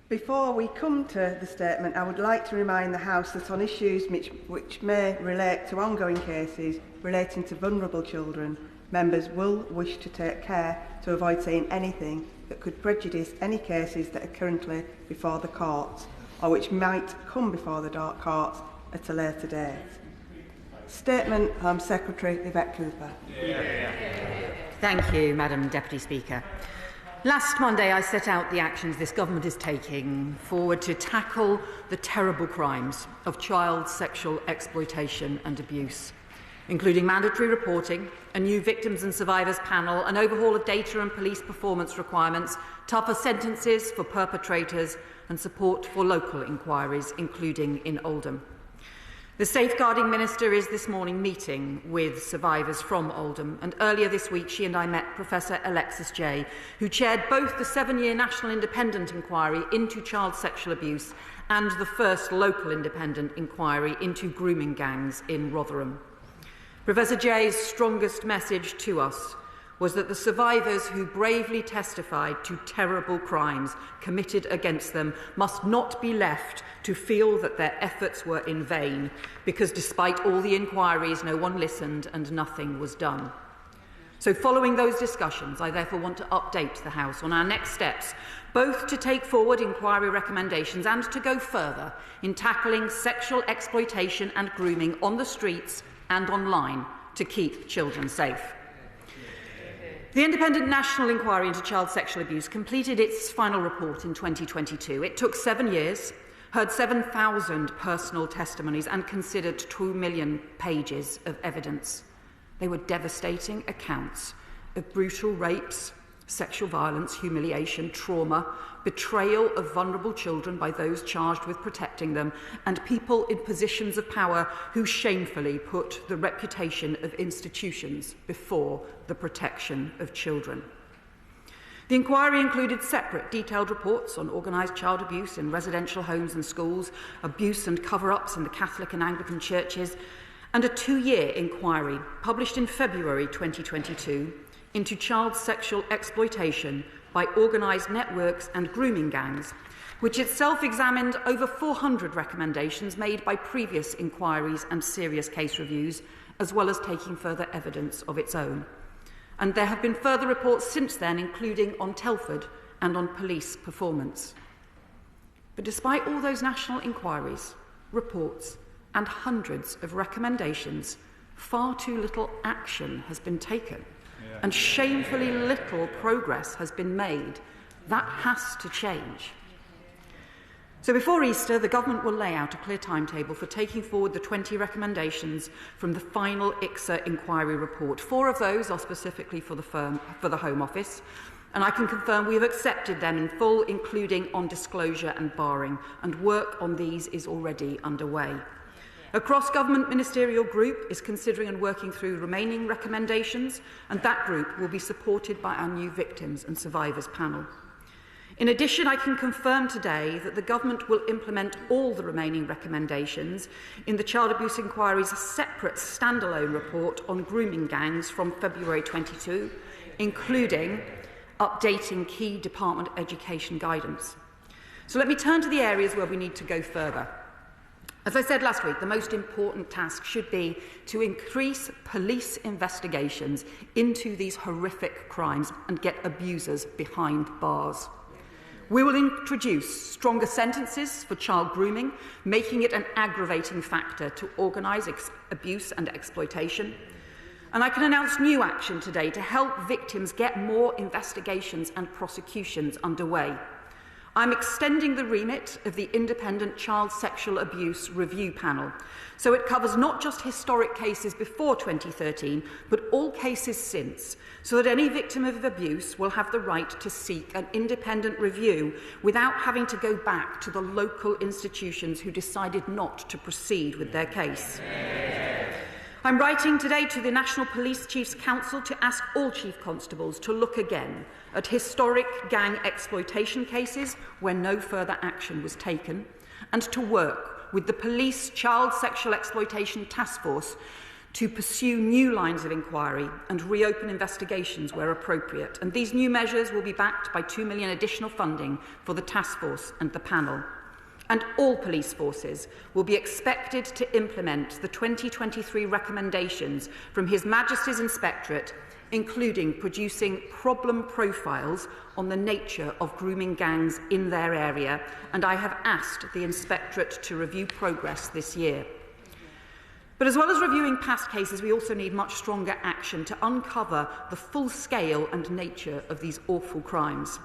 Before we come to the statement, I would like to remind the House that on issues which may relate to ongoing cases relating to vulnerable children, members will wish to take care to avoid saying anything that could prejudice any cases that are currently before the courts or which might come before the courts at a later date. Statement, Home Secretary Yvette Cooper. Thank you, Madam Deputy Speaker. Last Monday, I set out the actions this government is taking forward to tackle the terrible crimes of child sexual exploitation and abuse, including mandatory reporting, a new victims and survivors panel, an overhaul of data and police performance requirements, tougher sentences for perpetrators, and support for local inquiries, including in Oldham. The Safeguarding Minister is this morning meeting with survivors from Oldham, and earlier this week she and I met Professor Alexis Jay, who chaired both the 7-year National Independent Inquiry into child sexual abuse and the first local independent inquiry into grooming gangs in Rotherham. Professor Jay's strongest message to us was that the survivors who bravely testified to terrible crimes committed against them must not be left to feel that their efforts were in vain, because despite all the inquiries, no one listened and nothing was done. So following those discussions, I therefore want to update the House on our next steps, both to take forward inquiry recommendations and to go further in tackling sexual exploitation and grooming on the streets and online to keep children safe. The Independent National Inquiry into Child Sexual Abuse completed its final report in 2022. It took 7 years, heard 7,000 personal testimonies and considered 2 million pages of evidence. They were devastating accounts of brutal rapes, sexual violence, humiliation, trauma, betrayal of vulnerable children by those charged with protecting them, and people in positions of power who shamefully put the reputation of institutions before the protection of children. The inquiry included separate detailed reports on organised child abuse in residential homes and schools, abuse and cover-ups in the Catholic and Anglican churches, and a 2-year inquiry published in February 2022 into child sexual exploitation by organised networks and grooming gangs, which itself examined over 400 recommendations made by previous inquiries and serious case reviews, as well as taking further evidence of its own. And there have been further reports since then, including on Telford and on police performance. But despite all those national inquiries, reports, and hundreds of recommendations, far too little action has been taken, and shamefully little progress has been made. That has to change. So before Easter, the Government will lay out a clear timetable for taking forward the 20 recommendations from the final ICSA inquiry report. 4 of those are specifically for the Home Office, and I can confirm we have accepted them in full, including on disclosure and barring, and work on these is already underway. A cross-government ministerial group is considering and working through remaining recommendations, and that group will be supported by our new Victims and Survivors panel. In addition, I can confirm today that the Government will implement all the remaining recommendations in the Child Abuse Inquiry's separate standalone report on grooming gangs from February 22, including updating key Department Education guidance. So let me turn to the areas where we need to go further. As I said last week, the most important task should be to increase police investigations into these horrific crimes and get abusers behind bars. We will introduce stronger sentences for child grooming, making it an aggravating factor to organise abuse and exploitation. And I can announce new action today to help victims get more investigations and prosecutions underway. I'm extending the remit of the Independent Child Sexual Abuse Review Panel, so it covers not just historic cases before 2013, but all cases since, so that any victim of abuse will have the right to seek an independent review without having to go back to the local institutions who decided not to proceed with their case. I'm writing today to the National Police Chiefs Council to ask all Chief Constables to look again at historic gang exploitation cases where no further action was taken, and to work with the Police Child Sexual Exploitation Task Force to pursue new lines of inquiry and reopen investigations where appropriate. And these new measures will be backed by £2 million additional funding for the task force and the panel. And all police forces will be expected to implement the 2023 recommendations from His Majesty's Inspectorate, including producing problem profiles on the nature of grooming gangs in their area. And I have asked the Inspectorate to review progress this year. But as well as reviewing past cases, we also need much stronger action to uncover the full scale and nature of these awful crimes.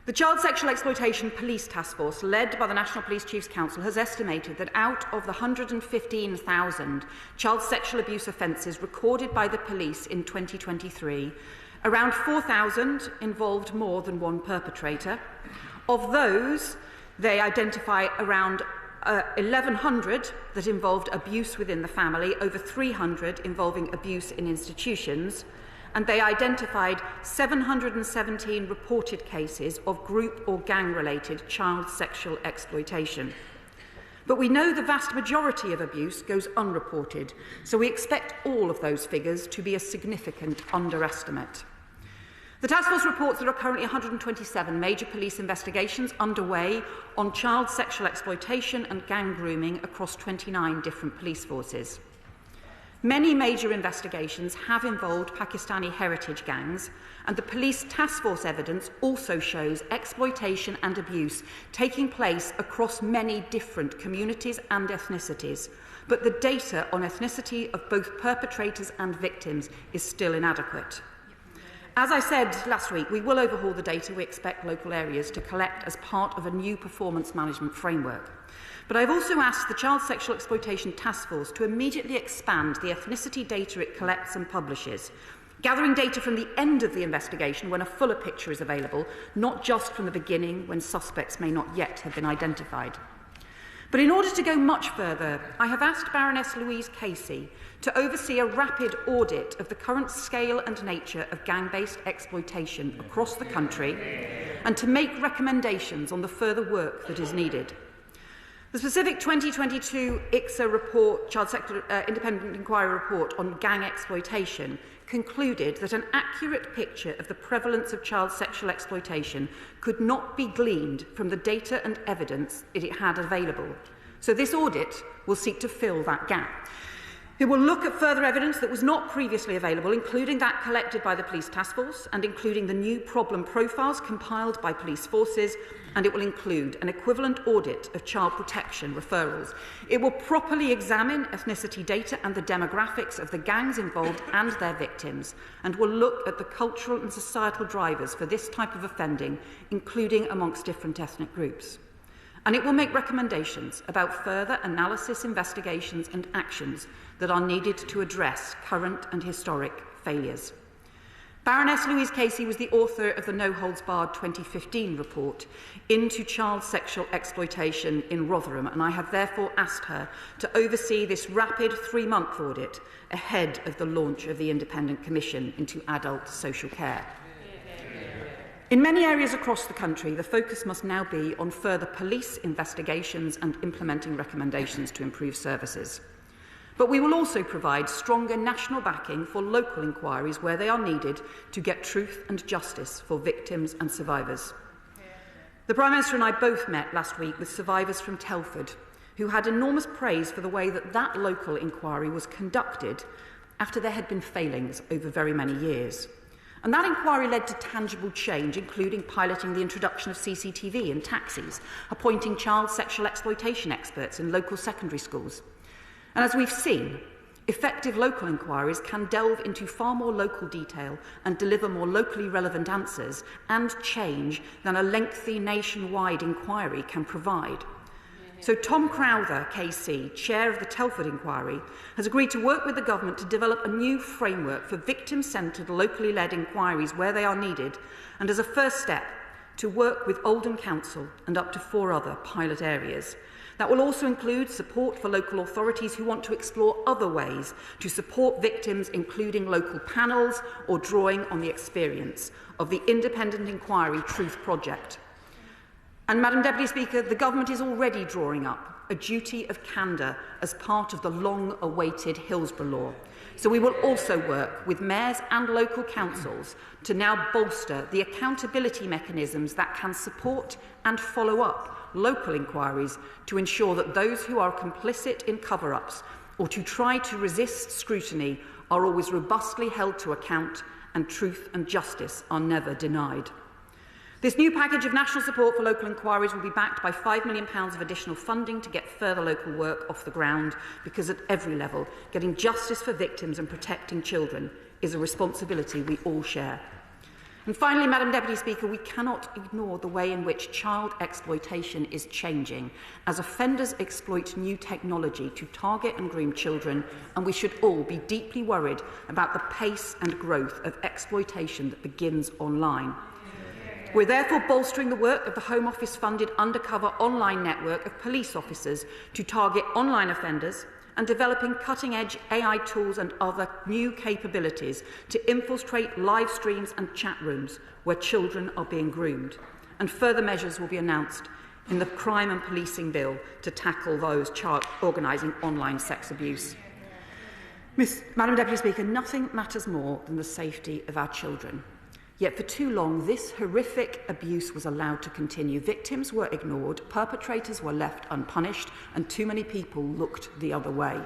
The Child Sexual Exploitation Police Task Force, led by the National Police Chiefs Council, has estimated that out of the 115,000 child sexual abuse offences recorded by the police in 2023, around 4,000 involved more than one perpetrator. Of those, they identify around 1,100 that involved abuse within the family, over 300 involving abuse in institutions, and they identified 717 reported cases of group or gang-related child sexual exploitation. But we know the vast majority of abuse goes unreported, so we expect all of those figures to be a significant underestimate. The task force reports there are currently 127 major police investigations underway on child sexual exploitation and gang grooming across 29 different police forces. Many major investigations have involved Pakistani heritage gangs, and the police task force evidence also shows exploitation and abuse taking place across many different communities and ethnicities. But the data on ethnicity of both perpetrators and victims is still inadequate. As I said last week, we will overhaul the data we expect local areas to collect as part of a new performance management framework. But I've also asked the Child Sexual Exploitation Task Force to immediately expand the ethnicity data it collects and publishes, gathering data from the end of the investigation when a fuller picture is available, not just from the beginning when suspects may not yet have been identified. But in order to go much further, I have asked Baroness Louise Casey to oversee a rapid audit of the current scale and nature of gang-based exploitation across the country and to make recommendations on the further work that is needed. The specific 2022 ICSA report, Child Sexual Independent Inquiry report on gang exploitation, concluded that an accurate picture of the prevalence of child sexual exploitation could not be gleaned from the data and evidence that it had available. So this audit will seek to fill that gap. It will look at further evidence that was not previously available, including that collected by the Police Task Force and including the new problem profiles compiled by police forces, and it will include an equivalent audit of child protection referrals. It will properly examine ethnicity data and the demographics of the gangs involved and their victims, and will look at the cultural and societal drivers for this type of offending, including amongst different ethnic groups. And it will make recommendations about further analysis, investigations and actions that are needed to address current and historic failures. Baroness Louise Casey was the author of the No Holds Barred 2015 report into child sexual exploitation in Rotherham, and I have therefore asked her to oversee this rapid 3-month audit ahead of the launch of the Independent Commission into Adult Social Care. In many areas across the country, the focus must now be on further police investigations and implementing recommendations to improve services. But we will also provide stronger national backing for local inquiries where they are needed to get truth and justice for victims and survivors. The Prime Minister and I both met last week with survivors from Telford, who had enormous praise for the way that local inquiry was conducted after there had been failings over very many years. And that inquiry led to tangible change, including piloting the introduction of CCTV in taxis, appointing child sexual exploitation experts in local secondary schools. And as we've seen, effective local inquiries can delve into far more local detail and deliver more locally relevant answers and change than a lengthy nationwide inquiry can provide. So Tom Crowther, KC, chair of the Telford inquiry, has agreed to work with the government to develop a new framework for victim-centred, locally led inquiries where they are needed, and as a first step, to work with Oldham Council and up to 4 other pilot areas. That will also include support for local authorities who want to explore other ways to support victims, including local panels or drawing on the experience of the Independent Inquiry Truth Project. And, Madam Deputy Speaker, the Government is already drawing up a duty of candour as part of the long-awaited Hillsborough law. So we will also work with mayors and local councils to now bolster the accountability mechanisms that can support and follow up local inquiries to ensure that those who are complicit in cover-ups or to try to resist scrutiny are always robustly held to account and truth and justice are never denied. This new package of national support for local inquiries will be backed by £5 million of additional funding to get further local work off the ground, because at every level, getting justice for victims and protecting children is a responsibility we all share. And finally, Madam Deputy Speaker, we cannot ignore the way in which child exploitation is changing as offenders exploit new technology to target and groom children, and we should all be deeply worried about the pace and growth of exploitation that begins online. We're therefore bolstering the work of the Home Office-funded undercover online network of police officers to target online offenders and developing cutting-edge AI tools and other new capabilities to infiltrate live streams and chat rooms where children are being groomed. And further measures will be announced in the Crime and Policing Bill to tackle those organising online sex abuse. Madam Deputy Speaker, nothing matters more than the safety of our children. Yet for too long, this horrific abuse was allowed to continue. Victims were ignored, perpetrators were left unpunished, and too many people looked the other way.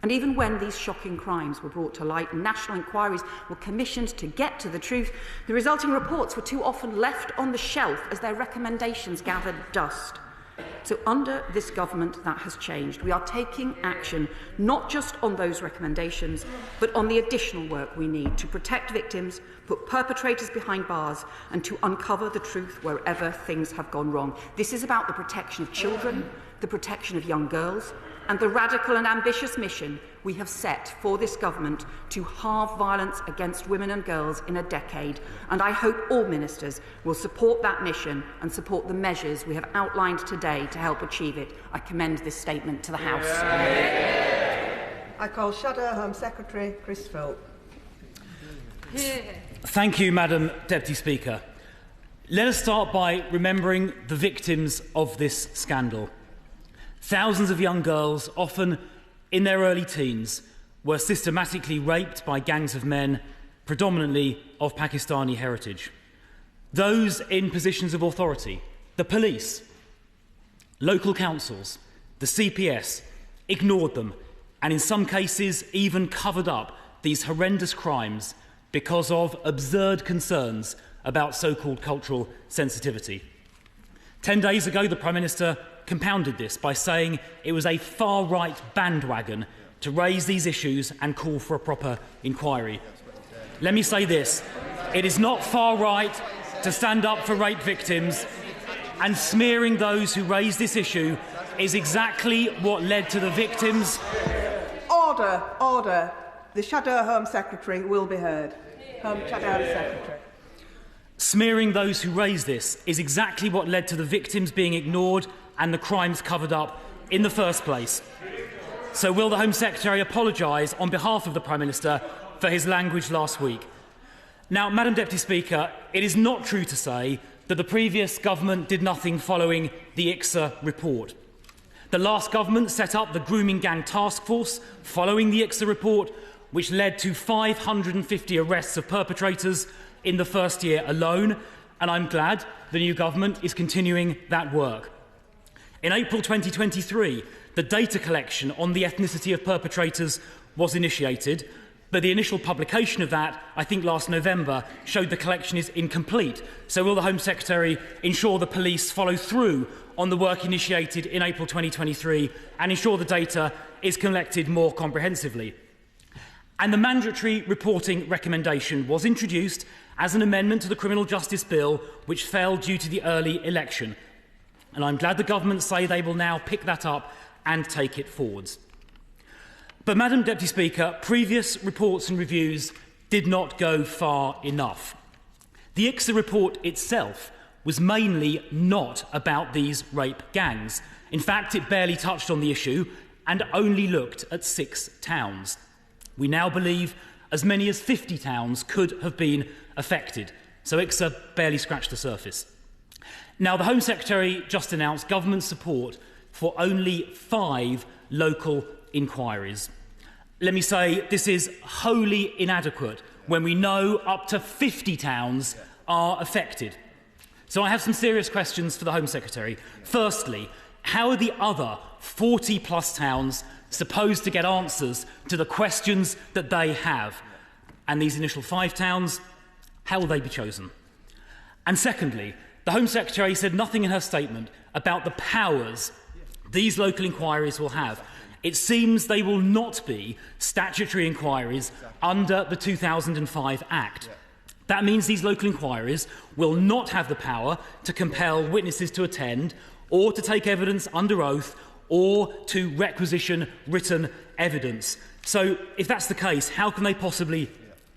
And even when these shocking crimes were brought to light and national inquiries were commissioned to get to the truth, the resulting reports were too often left on the shelf as their recommendations gathered dust. So under this government, that has changed. We are taking action not just on those recommendations, but on the additional work we need to protect victims, put perpetrators behind bars, and to uncover the truth wherever things have gone wrong. This is about the protection of children, the protection of young girls, and the radical and ambitious mission we have set for this government to halve violence against women and girls in a decade. And I hope all ministers will support that mission and support the measures we have outlined today to help achieve it. I commend this statement to the House. I call Shadow Home Secretary Chris Philp. Thank you, Madam Deputy Speaker. Let us start by remembering the victims of this scandal. Thousands of young girls, often in their early teens, were systematically raped by gangs of men, predominantly of Pakistani heritage. Those in positions of authority, the police, local councils, the CPS, ignored them, and in some cases even covered up these horrendous crimes because of absurd concerns about so-called cultural sensitivity. 10 days ago, the Prime Minister compounded this by saying it was a far-right bandwagon to raise these issues and call for a proper inquiry. Let me say this. It is not far-right to stand up for rape victims, and smearing those who raise this issue is exactly what led to the victims. Order, order. The Shadow Home Secretary will be heard. Shadow Home Secretary. Smearing those who raise this is exactly what led to the victims being ignored and the crimes covered up in the first place. So will the Home Secretary apologise on behalf of the Prime Minister for his language last week? Now, Madam Deputy Speaker, it is not true to say that the previous government did nothing following the ICSA report. The last government set up the Grooming Gang Task Force following the ICSA report, which led to 550 arrests of perpetrators in the first year alone, and I'm glad the new government is continuing that work. In April 2023, the data collection on the ethnicity of perpetrators was initiated, but the initial publication of that, I think last November, showed the collection is incomplete. So will the Home Secretary ensure the police follow through on the work initiated in April 2023 and ensure the data is collected more comprehensively? And the mandatory reporting recommendation was introduced as an amendment to the Criminal Justice Bill, which fell due to the early election. And I'm glad the government say they will now pick that up and take it forwards. But, Madam Deputy Speaker, previous reports and reviews did not go far enough. The ICSA report itself was mainly not about these rape gangs. In fact, it barely touched on the issue and only looked at 6 towns. We now believe as many as 50 towns could have been affected, so ICSA barely scratched the surface. Now, the Home Secretary just announced government support for only 5 local inquiries. Let me say this is wholly inadequate when we know up to 50 towns are affected. So I have some serious questions for the Home Secretary. Firstly, how are the other 40-plus towns supposed to get answers to the questions that they have? And these initial 5 towns, how will they be chosen? And secondly, the Home Secretary said nothing in her statement about the powers these local inquiries will have. It seems they will not be statutory inquiries under the 2005 Act. That means these local inquiries will not have the power to compel witnesses to attend or to take evidence under oath or to requisition written evidence. So, if that's the case, how can they possibly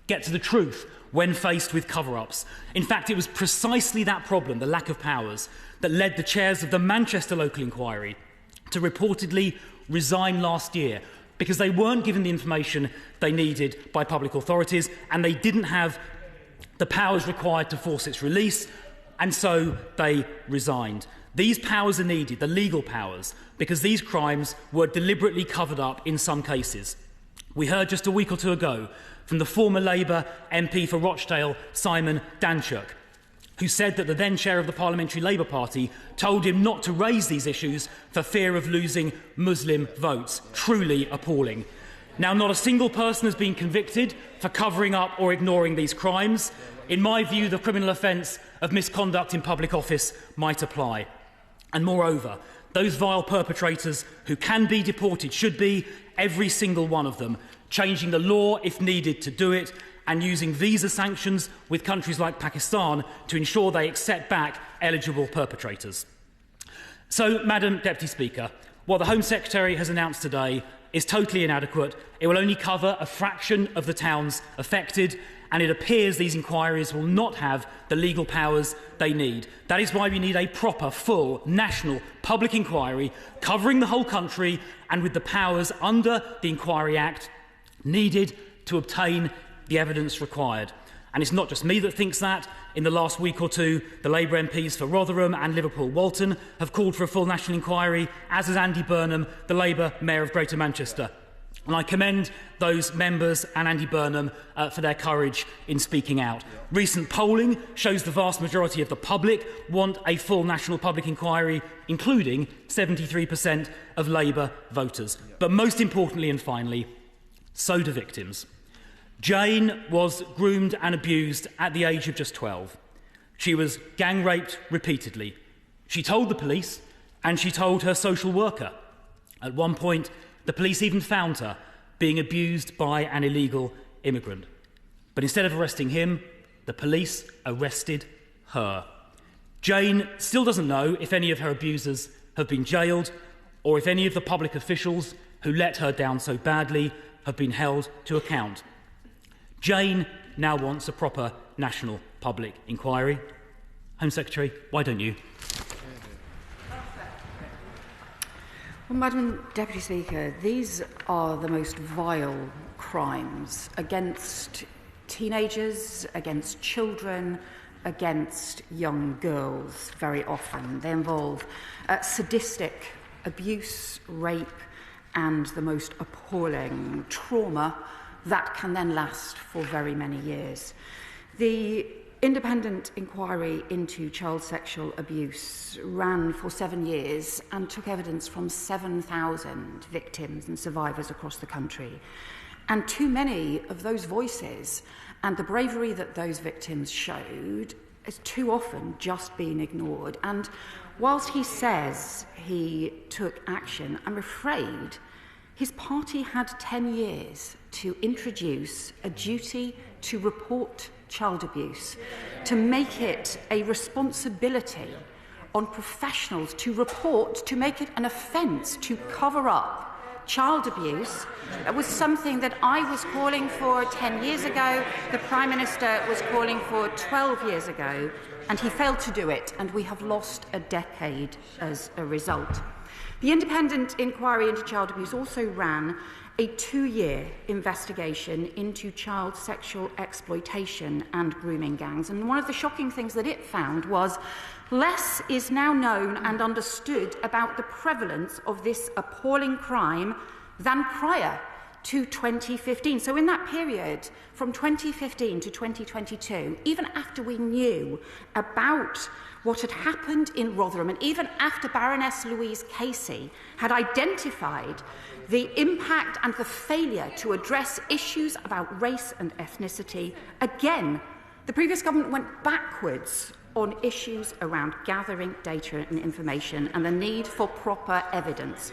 get to the truth when faced with cover-ups? In fact, it was precisely that problem, the lack of powers, that led the chairs of the Manchester local inquiry to reportedly resign last year, because they weren't given the information they needed by public authorities and they didn't have the powers required to force its release, and so they resigned. These powers are needed, the legal powers, because these crimes were deliberately covered up in some cases. We heard just a week or two ago from the former Labour MP for Rochdale, Simon Danchuk, who said that the then chair of the Parliamentary Labour Party told him not to raise these issues for fear of losing Muslim votes. Truly appalling. Now, not a single person has been convicted for covering up or ignoring these crimes. In my view, the criminal offence of misconduct in public office might apply. And moreover, those vile perpetrators who can be deported should be, every single one of them, changing the law if needed to do it, and using visa sanctions with countries like Pakistan to ensure they accept back eligible perpetrators. So, Madam Deputy Speaker, what the Home Secretary has announced today is totally inadequate. It will only cover a fraction of the towns affected, and it appears these inquiries will not have the legal powers they need. That is why we need a proper, full, national public inquiry covering the whole country and with the powers under the Inquiry Act needed to obtain the evidence required. And it's not just me that thinks that. In the last week or two, the Labour MPs for Rotherham and Liverpool Walton have called for a full national inquiry, as has Andy Burnham, the Labour Mayor of Greater Manchester. And I commend those members and Andy Burnham for their courage in speaking out. Recent polling shows the vast majority of the public want a full national public inquiry, including 73% of Labour voters. But most importantly and finally, so do victims. Jane was groomed and abused at the age of just 12. She was gang raped repeatedly. She told the police and she told her social worker. At one point, the police even found her being abused by an illegal immigrant. But instead of arresting him, the police arrested her. Jane still doesn't know if any of her abusers have been jailed or if any of the public officials who let her down so badly have been held to account. Jane now wants a proper national public inquiry. Home Secretary, why don't you? Well, Madam Deputy Speaker, these are the most vile crimes against teenagers, against children, against young girls very often. They involve sadistic abuse, rape, and the most appalling trauma that can then last for very many years. The independent inquiry into child sexual abuse ran for 7 years and took evidence from 7,000 victims and survivors across the country. And too many of those voices and the bravery that those victims showed has too often just been ignored. And whilst he says he took action, I'm afraid his party had 10 years to introduce a duty to report child abuse, to make it a responsibility on professionals to report, to make it an offence to cover up child abuse. It was something that I was calling for 10 years ago, the Prime Minister was calling for 12 years ago, and he failed to do it, and we have lost a decade as a result. The independent inquiry into child abuse also ran a 2-year investigation into child sexual exploitation and grooming gangs. And one of the shocking things that it found was less is now known and understood about the prevalence of this appalling crime than prior to 2015. So in that period, from 2015 to 2022, even after we knew about what had happened in Rotherham, and even after Baroness Louise Casey had identified the impact and the failure to address issues about race and ethnicity, again, the previous government went backwards on issues around gathering data and information and the need for proper evidence.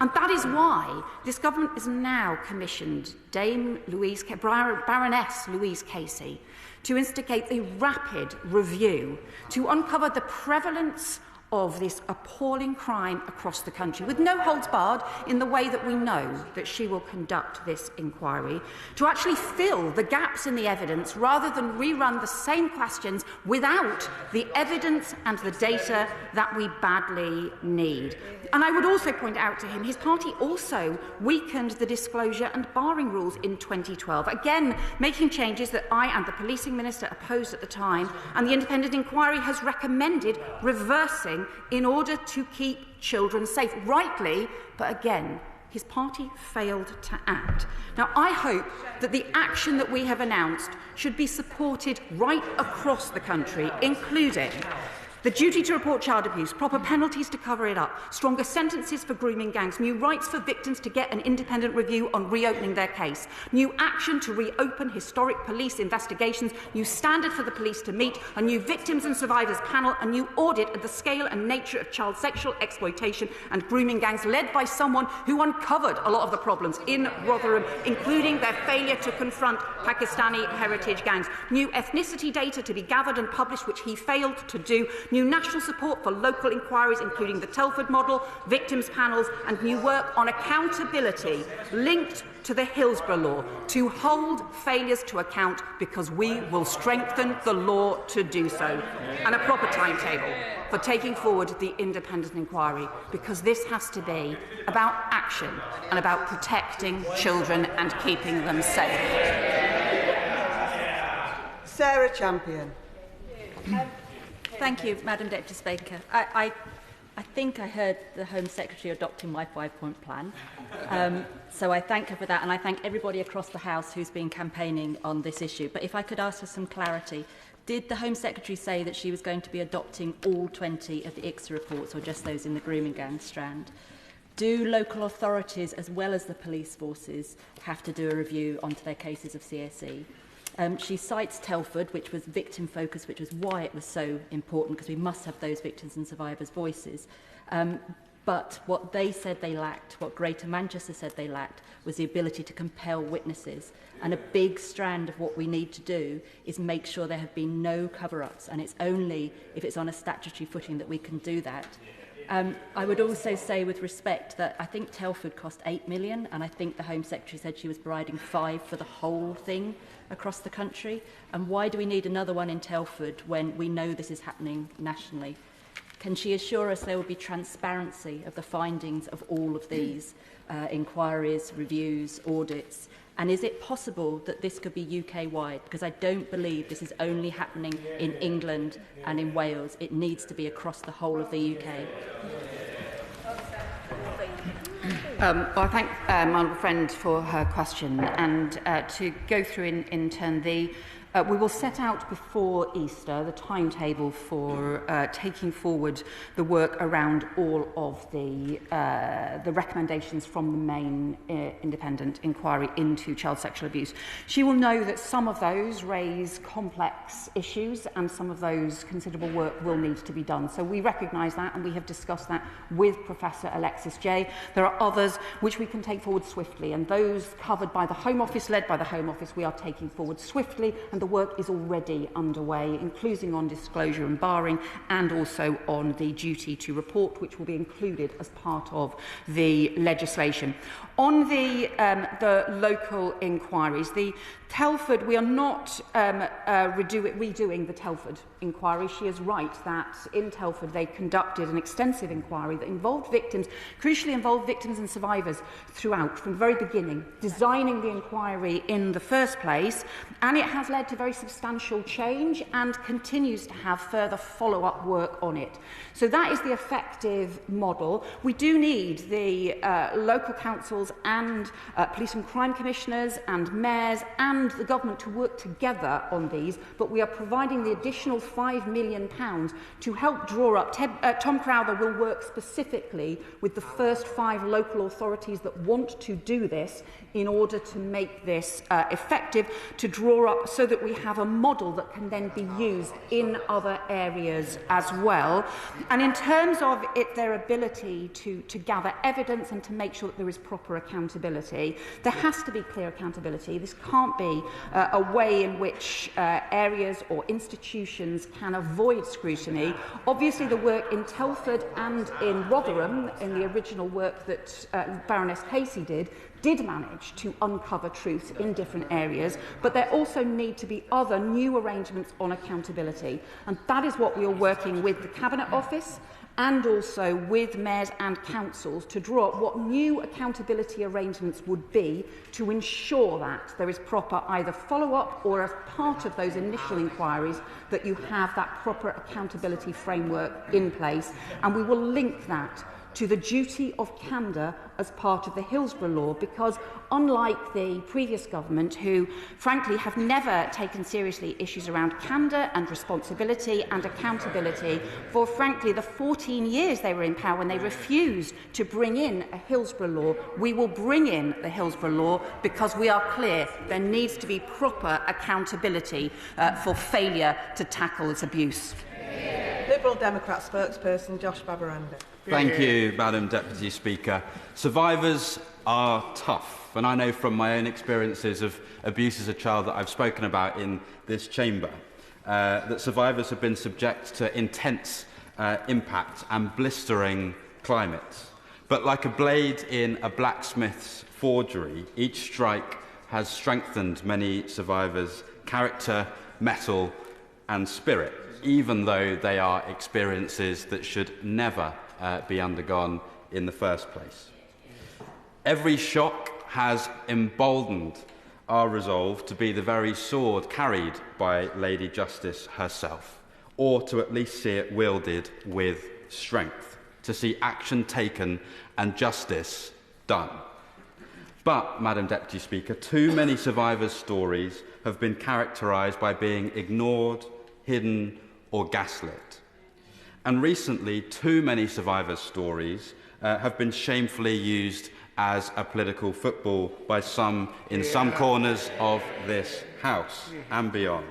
And that is why this government has now commissioned Baroness Louise Casey to instigate a rapid review to uncover the prevalence of this appalling crime across the country, with no holds barred in the way that we know that she will conduct this inquiry, to actually fill the gaps in the evidence rather than rerun the same questions without the evidence and the data that we badly need. And I would also point out to him, his party also weakened the disclosure and barring rules in 2012, again making changes that I and the policing minister opposed at the time, and the independent inquiry has recommended reversing in order to keep children safe. Rightly, but again, his party failed to act. Now, I hope that the action that we have announced should be supported right across the country, including the duty to report child abuse, proper penalties to cover it up, stronger sentences for grooming gangs, new rights for victims to get an independent review on reopening their case, new action to reopen historic police investigations, new standard for the police to meet, a new victims and survivors panel, a new audit of the scale and nature of child sexual exploitation and grooming gangs, led by someone who uncovered a lot of the problems in Rotherham, including their failure to confront Pakistani heritage gangs, new ethnicity data to be gathered and published, which he failed to do, new national support for local inquiries, including the Telford model, victims panels, and new work on accountability linked to the Hillsborough law to hold failures to account, because we will strengthen the law to do so, and a proper timetable for taking forward the independent inquiry, because this has to be about action and about protecting children and keeping them safe. Sarah Champion. Thank you, Madam Deputy Speaker. I think I heard the Home Secretary adopting my 5-point plan. So I thank her for that, and I thank everybody across the House who's been campaigning on this issue. But if I could ask for some clarity, did the Home Secretary say that she was going to be adopting all 20 of the ICSA reports, or just those in the grooming gang strand? Do local authorities, as well as the police forces, have to do a review onto their cases of CSE? She cites Telford, which was victim-focused, which was why it was so important, because we must have those victims and survivors' voices. But what they said they lacked, what Greater Manchester said they lacked, was the ability to compel witnesses. And a big strand of what we need to do is make sure there have been no cover-ups, and it's only if it's on a statutory footing that we can do that. I would also say, with respect, that I think Telford cost £8 million, and I think the Home Secretary said she was providing £5 million for the whole thing across the country. And why do we need another one in Telford when we know this is happening nationally? Can she assure us there will be transparency of the findings of all of these inquiries, reviews, audits? And is it possible that this could be UK-wide? Because I don't believe this is only happening in England and in Wales. It needs to be across the whole of the UK. Well, I thank my honourable friend for her question. And to go through in turn, we will set out before Easter the timetable for taking forward the work around all of the recommendations from the main independent inquiry into child sexual abuse. She will know that some of those raise complex issues, and some of those considerable work will need to be done. So we recognise that, and we have discussed that with Professor Alexis Jay. There are others which we can take forward swiftly, and those covered by the Home Office, led by the Home Office, we are taking forward swiftly, and the work is already underway, including on disclosure and barring, and also on the duty to report, which will be included as part of the legislation. On the local inquiries, the Telford, we are not redoing the Telford inquiry. She is right that in Telford they conducted an extensive inquiry that involved victims, crucially involved victims and survivors throughout, from the very beginning, designing the inquiry in the first place, and it has led to very substantial change and continues to have further follow-up work on it. So that is the effective model. We do need the local councils and police and crime commissioners and mayors and the government to work together on these, but we are providing the additional £5 million to help draw up. Tom Crowther will work specifically with the first 5 local authorities that want to do this in order to make this effective, to draw up so that we have a model that can then be used in other areas as well. And in terms of their ability to gather evidence and to make sure that there is proper accountability, there has to be clear accountability. This can't be a way in which areas or institutions can avoid scrutiny. Obviously, the work in Telford and in Rotherham, in the original work that Baroness Casey did manage to uncover truth in different areas, but there also need to be other new arrangements on accountability. And that is what we are working with the Cabinet Office and also with mayors and councils to draw up what new accountability arrangements would be to ensure that there is proper either follow-up or as part of those initial inquiries that you have that proper accountability framework in place. And we will link that to the duty of candour as part of the Hillsborough law, because unlike the previous government, who frankly have never taken seriously issues around candour and responsibility and accountability for frankly the 14 years they were in power when they refused to bring in a Hillsborough law, we will bring in the Hillsborough law because we are clear there needs to be proper accountability for failure to tackle this abuse. Liberal Democrat spokesperson Josh Babarinde. Thank you, Madam Deputy Speaker. Survivors are tough, and I know from my own experiences of abuse as a child that I've spoken about in this chamber, that survivors have been subject to intense impact and blistering climates. But like a blade in a blacksmith's forgery, each strike has strengthened many survivors' character, mettle and spirit, even though they are experiences that should never be undergone in the first place. Every shock has emboldened our resolve to be the very sword carried by Lady Justice herself, or to at least see it wielded with strength, to see action taken and justice done. But, Madam Deputy Speaker, too many survivors' stories have been characterised by being ignored, hidden or gaslit. And recently, too many survivors' stories have been shamefully used as a political football by some in some corners of this House and beyond.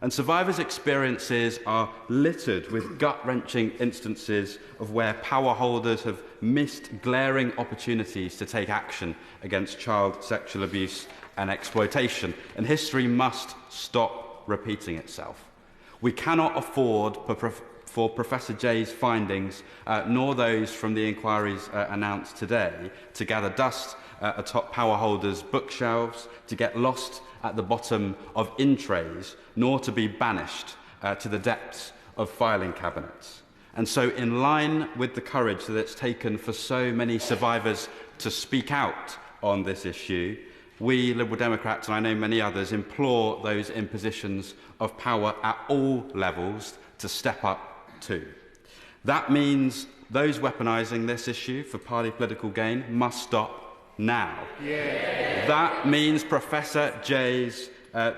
And survivors' experiences are littered with gut-wrenching instances of where power holders have missed glaring opportunities to take action against child sexual abuse and exploitation. And history must stop repeating itself. We cannot afford for Professor Jay's findings, nor those from the inquiries announced today, to gather dust atop power holders' bookshelves, to get lost at the bottom of in-trays, nor to be banished to the depths of filing cabinets. And so, in line with the courage that it's taken for so many survivors to speak out on this issue, we Liberal Democrats, and I know many others, implore those in positions of power at all levels to step up too. That means those weaponising this issue for party political gain must stop now. Yeah. That means Professor Jay's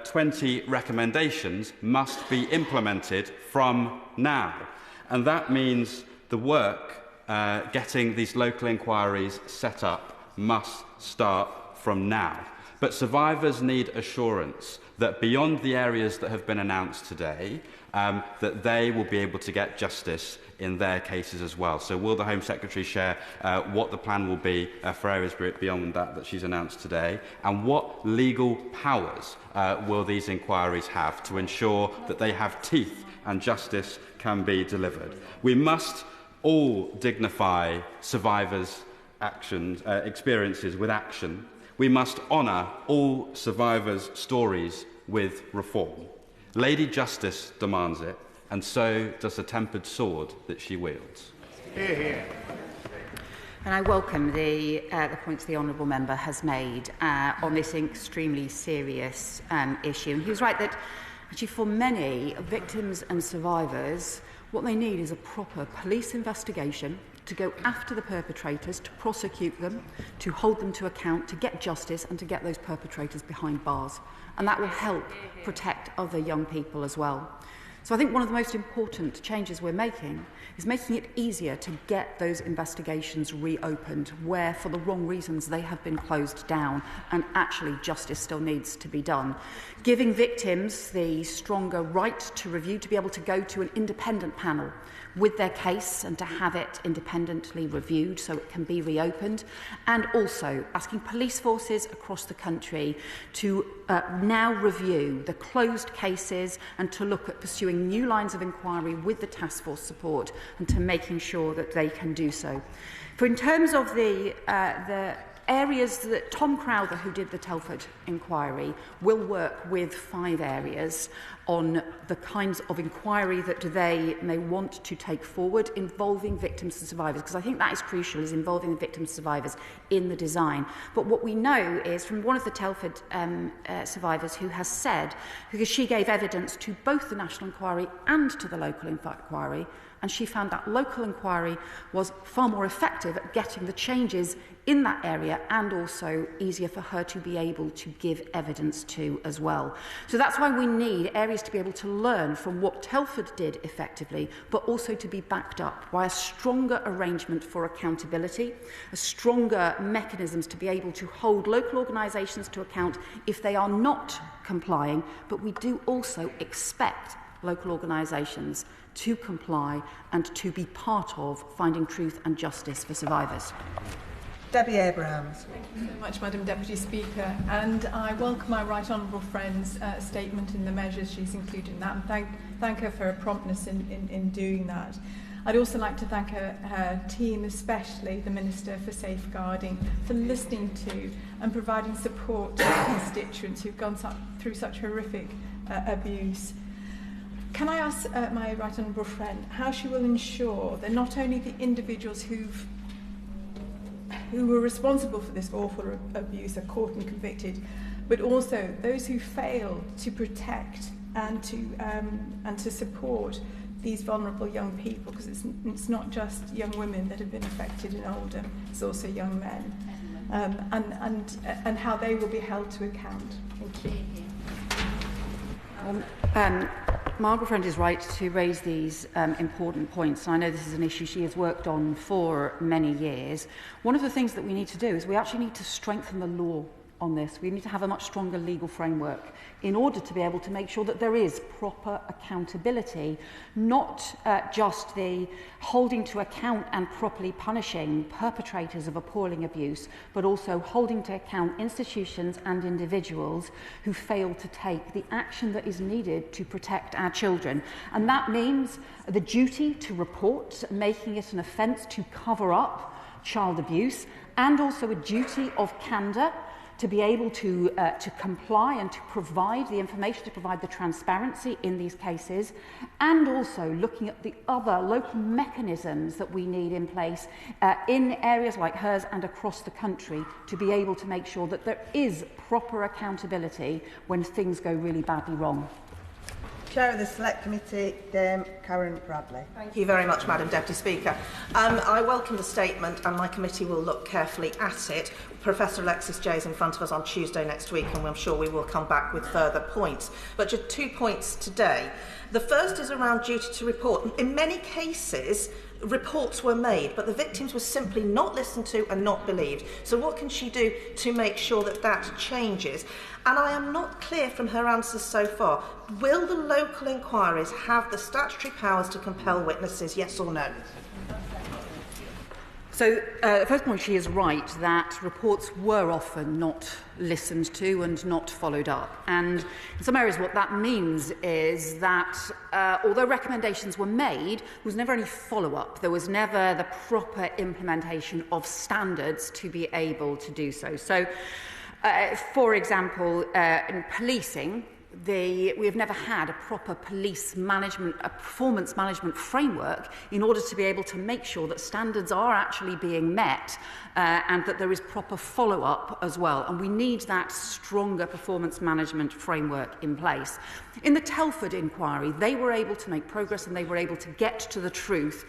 20 recommendations must be implemented from now. And that means the work getting these local inquiries set up must start from now. But survivors need assurance that beyond the areas that have been announced today, that they will be able to get justice in their cases as well. So will the Home Secretary share what the plan will be for areas beyond that she's announced today, and what legal powers will these inquiries have to ensure that they have teeth and justice can be delivered? We must all dignify survivors' experiences with action. We must honour all survivors' stories with reform. Lady Justice demands it, and so does the tempered sword that she wields. Hear, hear. And I welcome the points the honourable member has made on this extremely serious issue. And he was right that actually for many victims and survivors, what they need is a proper police investigation to go after the perpetrators, to prosecute them, to hold them to account, to get justice and to get those perpetrators behind bars. And that will help protect other young people as well. So I think one of the most important changes we're making is making it easier to get those investigations reopened where, for the wrong reasons, they have been closed down and actually justice still needs to be done. Giving victims the stronger right to review, to be able to go to an independent panel with their case and to have it independently reviewed so it can be reopened, and also asking police forces across the country to now review the closed cases and to look at pursuing new lines of inquiry with the task force support and to making sure that they can do so. For in terms of the areas that Tom Crowther, who did the Telford inquiry, will work with 5 areas on the kinds of inquiry that they may want to take forward involving victims and survivors, because I think that is crucial, is involving the victims and survivors in the design. But what we know is from one of the Telford survivors who has said, because she gave evidence to both the national inquiry and to the local inquiry, and she found that local inquiry was far more effective at getting the changes in that area and also easier for her to be able to give evidence to as well. So that's why we need areas to be able to learn from what Telford did effectively, but also to be backed up by a stronger arrangement for accountability, a stronger mechanisms to be able to hold local organisations to account if they are not complying, but we do also expect local organisations to comply and to be part of finding truth and justice for survivors. Debbie Abrahams. Thank you so much, Madam Deputy Speaker, and I welcome my right honourable friend's statement and the measures she's included in that, and thank her for her promptness in doing that. I'd also like to thank her team, especially the Minister for Safeguarding, for listening to and providing support to constituents who've gone through such horrific abuse. Can I ask my right honourable friend how she will ensure that not only the individuals who were responsible for this awful abuse are caught and convicted, but also those who fail to protect and to support these vulnerable young people, because it's not just young women that have been affected in Oldham, it's also young men, and how they will be held to account. Thank you. Margaret Friend is right to raise these important points. And I know this is an issue she has worked on for many years. One of the things that we need to do is we actually need to strengthen the law on this. We need to have a much stronger legal framework in order to be able to make sure that there is proper accountability, not just the holding to account and properly punishing perpetrators of appalling abuse, but also holding to account institutions and individuals who fail to take the action that is needed to protect our children. And that means the duty to report, making it an offence to cover up child abuse, and also a duty of candour to be able to comply and to provide the information, to provide the transparency in these cases, and also looking at the other local mechanisms that we need in place in areas like hers and across the country to be able to make sure that there is proper accountability when things go really badly wrong. Chair of the Select Committee, Dame Karen Bradley. Thank you very much, Madam Deputy Speaker. I welcome the statement and my committee will look carefully at it. Professor Alexis Jay is in front of us on Tuesday next week and I'm sure we will come back with further points. But just 2 points today. The first is around duty to report. In many cases, reports were made, but the victims were simply not listened to and not believed. So what can she do to make sure that that changes? And I am not clear from her answers so far. Will the local inquiries have the statutory powers to compel witnesses, yes or no? So, the first point, she is right that reports were often not listened to and not followed up. And in some areas what that means is that although recommendations were made, there was never any follow-up. There was never the proper implementation of standards to be able to do so. So, for example, in policing, we have never had a proper police management, a performance management framework in order to be able to make sure that standards are actually being met and that there is proper follow-up as well. And we need that stronger performance management framework in place. In the Telford inquiry, they were able to make progress and they were able to get to the truth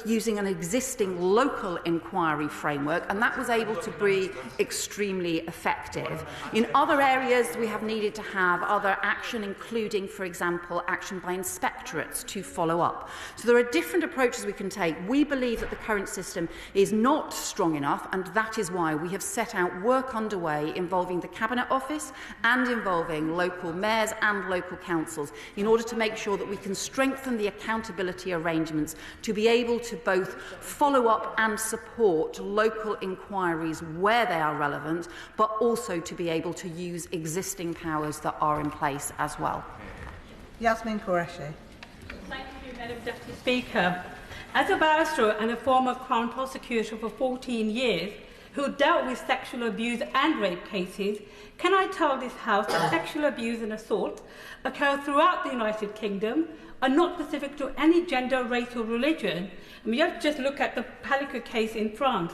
using an existing local inquiry framework, and that was able to be extremely effective. In other areas, we have needed to have other action, including, for example, action by inspectorates to follow up. So there are different approaches we can take. We believe that the current system is not strong enough, and that is why we have set out work underway involving the Cabinet Office and involving local mayors and local councils in order to make sure that we can strengthen the accountability arrangements to be able to both follow up and support local inquiries where they are relevant, but also to be able to use existing powers that are in place as well. Yasmin Qureshi. Thank you, Madam Deputy Speaker. As a barrister and a former Crown prosecutor for 14 years, who dealt with sexual abuse and rape cases, can I tell this House that sexual abuse and assault occur throughout the United Kingdom, are not specific to any gender, race or religion. And we have to just look at the Palico case in France.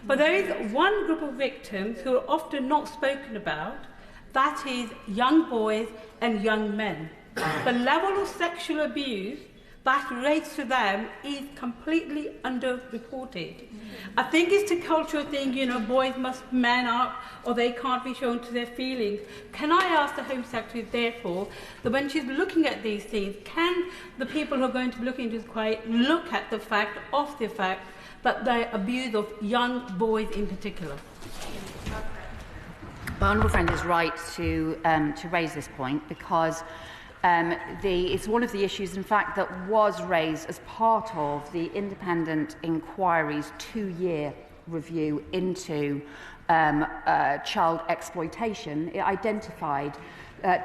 But there is one group of victims who are often not spoken about, that is young boys and young men. The level of sexual abuse that relates to them is completely underreported. I think it's a cultural thing, you know, boys must man up or they can't be shown to their feelings. Can I ask the Home Secretary, therefore, that when she's looking at these things, can the people who are going to be looking into this inquiry look at the fact that the abuse of young boys in particular? My honourable friend is right to raise this point because it's one of the issues, in fact, that was raised as part of the independent inquiry's 2-year review into child exploitation. It identified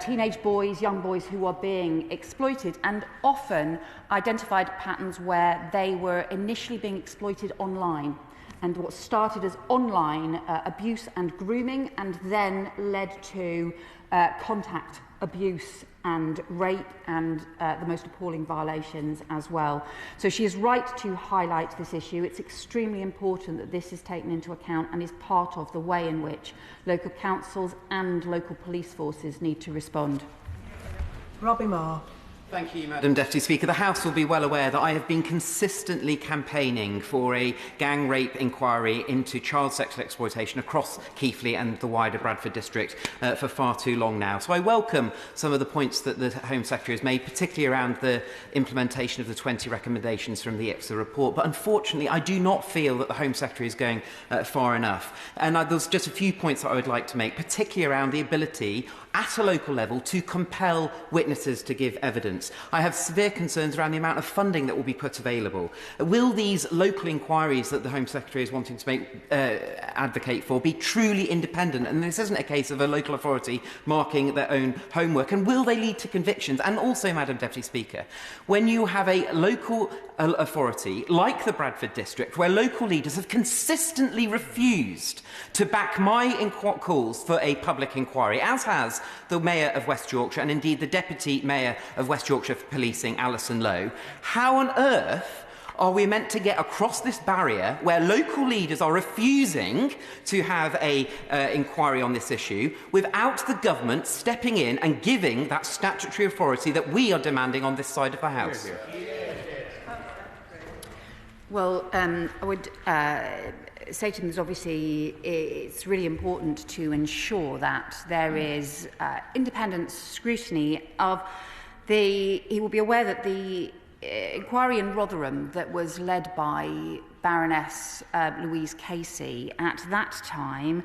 teenage boys, young boys who are being exploited, and often identified patterns where they were initially being exploited online. And what started as online abuse and grooming and then led to contact abuse and rape and the most appalling violations as well. So she is right to highlight this issue. It's extremely important that this is taken into account and is part of the way in which local councils and local police forces need to respond. Robbie Moore. Thank you, Madam Deputy Speaker. The House will be well aware that I have been consistently campaigning for a gang rape inquiry into child sexual exploitation across Keighley and the wider Bradford district for far too long now. So I welcome some of the points that the Home Secretary has made, particularly around the implementation of the 20 recommendations from the Iqbal report. But unfortunately, I do not feel that the Home Secretary is going far enough. And there's just a few points that I would like to make, particularly around the ability at a local level to compel witnesses to give evidence. I have severe concerns around the amount of funding that will be put available. Will these local inquiries that the Home Secretary is wanting to advocate for be truly independent? And this isn't a case of a local authority marking their own homework. And will they lead to convictions? And also, Madam Deputy Speaker, when you have a local authority like the Bradford district, where local leaders have consistently refused to back my calls for a public inquiry, as has the Mayor of West Yorkshire and indeed the Deputy Mayor of West Yorkshire for Policing, Alison Lowe, how on earth are we meant to get across this barrier where local leaders are refusing to have an inquiry on this issue without the government stepping in and giving that statutory authority that we are demanding on this side of the House? Well, I would say to them that obviously it's really important to ensure that there is independent scrutiny of he will be aware that the inquiry in Rotherham that was led by Baroness Louise Casey at that time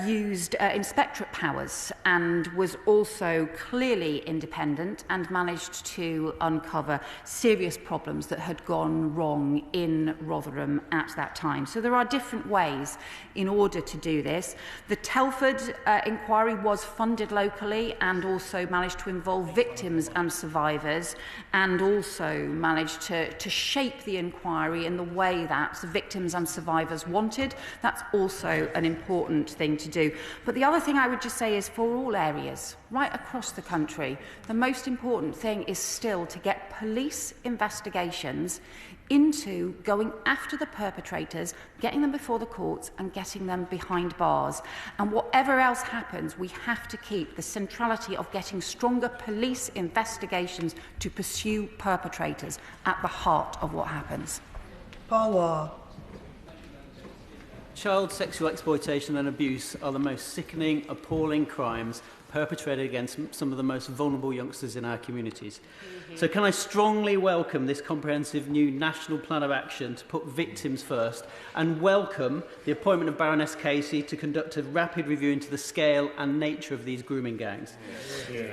used inspectorate powers and was also clearly independent and managed to uncover serious problems that had gone wrong in Rotherham at that time. So there are different ways in order to do this. The Telford inquiry was funded locally and also managed to involve victims and survivors, and also managed to shape the inquiry in the way that the victims and survivors wanted. That's also an important thing to do. But the other thing I would just say is, for all areas, right across the country, the most important thing is still to get police investigations into going after the perpetrators, getting them before the courts and getting them behind bars. And whatever else happens, we have to keep the centrality of getting stronger police investigations to pursue perpetrators at the heart of what happens. Waugh. Child sexual exploitation and abuse are the most sickening, appalling crimes perpetrated against some of the most vulnerable youngsters in our communities. So can I strongly welcome this comprehensive new national plan of action to put victims first, and welcome the appointment of Baroness Casey to conduct a rapid review into the scale and nature of these grooming gangs.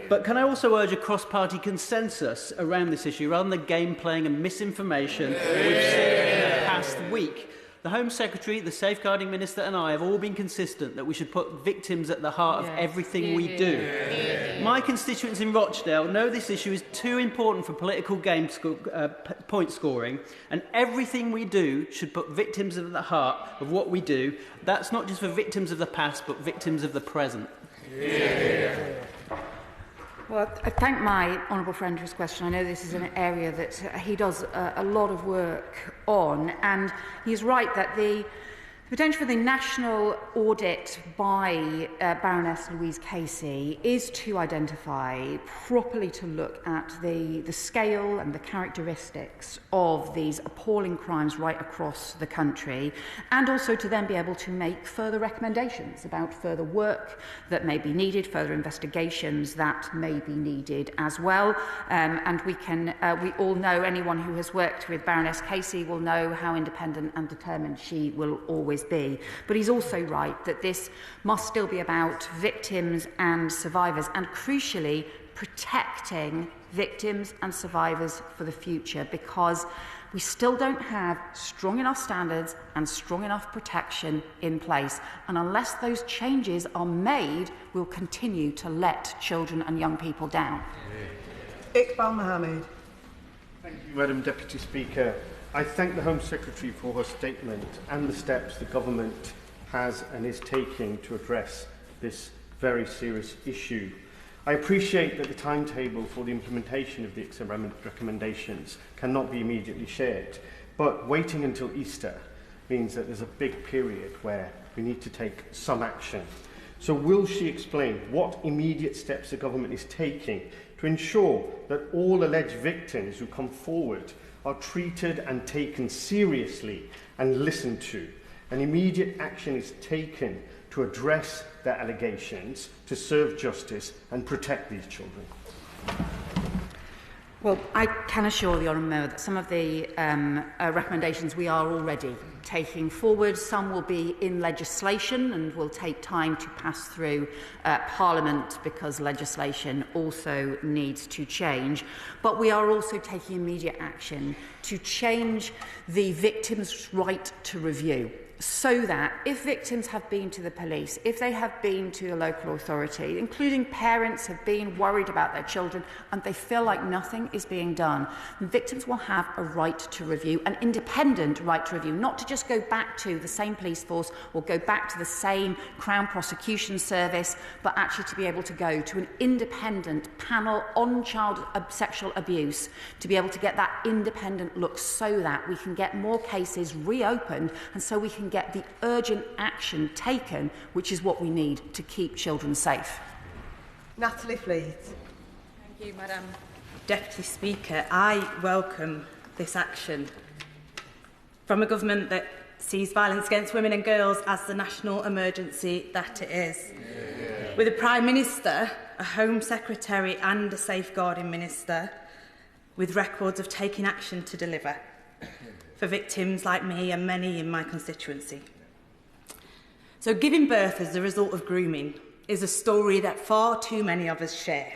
But can I also urge a cross-party consensus around this issue rather than the game playing and misinformation we've seen in the past week? The Home Secretary, the Safeguarding Minister and I have all been consistent that we should put victims at the heart of everything we do. My constituents in Rochdale know this issue is too important for political point scoring, and everything we do should put victims at the heart of what we do. That's not just for victims of the past, but victims of the present. Well, I thank my honourable friend for his question. I know this is an area that he does a lot of work on, and he's right that the potential for the national audit by Baroness Louise Casey is to identify, properly to look at the scale and the characteristics of these appalling crimes right across the country, and also to then be able to make further recommendations about further work that may be needed, further investigations that may be needed as well. And we all know, anyone who has worked with Baroness Casey will know how independent and determined she will always be. But he's also right that this must still be about victims and survivors, and crucially protecting victims and survivors for the future, because we still don't have strong enough standards and strong enough protection in place. And unless those changes are made, we'll continue to let children and young people down. Iqbal Mohamed. Thank you, Madam Deputy Speaker. I thank the Home Secretary for her statement and the steps the Government has and is taking to address this very serious issue. I appreciate that the timetable for the implementation of the recommendations cannot be immediately shared, but waiting until Easter means that there's a big period where we need to take some action. So will she explain what immediate steps the Government is taking to ensure that all alleged victims who come forward are treated and taken seriously and listened to, and immediate action is taken to address their allegations, to serve justice and protect these children? Well, I can assure the Honourable Member that some of the recommendations we are already taking forward. Some will be in legislation and will take time to pass through Parliament, because legislation also needs to change. But we are also taking immediate action to change the victim's right to review, so that if victims have been to the police, if they have been to a local authority, including parents have been worried about their children and they feel like nothing is being done, victims will have a right to review, an independent right to review, not to just go back to the same police force or go back to the same Crown Prosecution Service, but actually to be able to go to an independent panel on child sexual abuse, to be able to get that independent look, so that we can get more cases reopened and so we can get the urgent action taken, which is what we need to keep children safe. Natalie, please. Thank you, Madam Deputy Speaker. I welcome this action from a government that sees violence against women and girls as the national emergency that it is. With a Prime Minister, a Home Secretary and a Safeguarding Minister, with records of taking action to deliver for victims like me and many in my constituency. So giving birth as the result of grooming is a story that far too many of us share.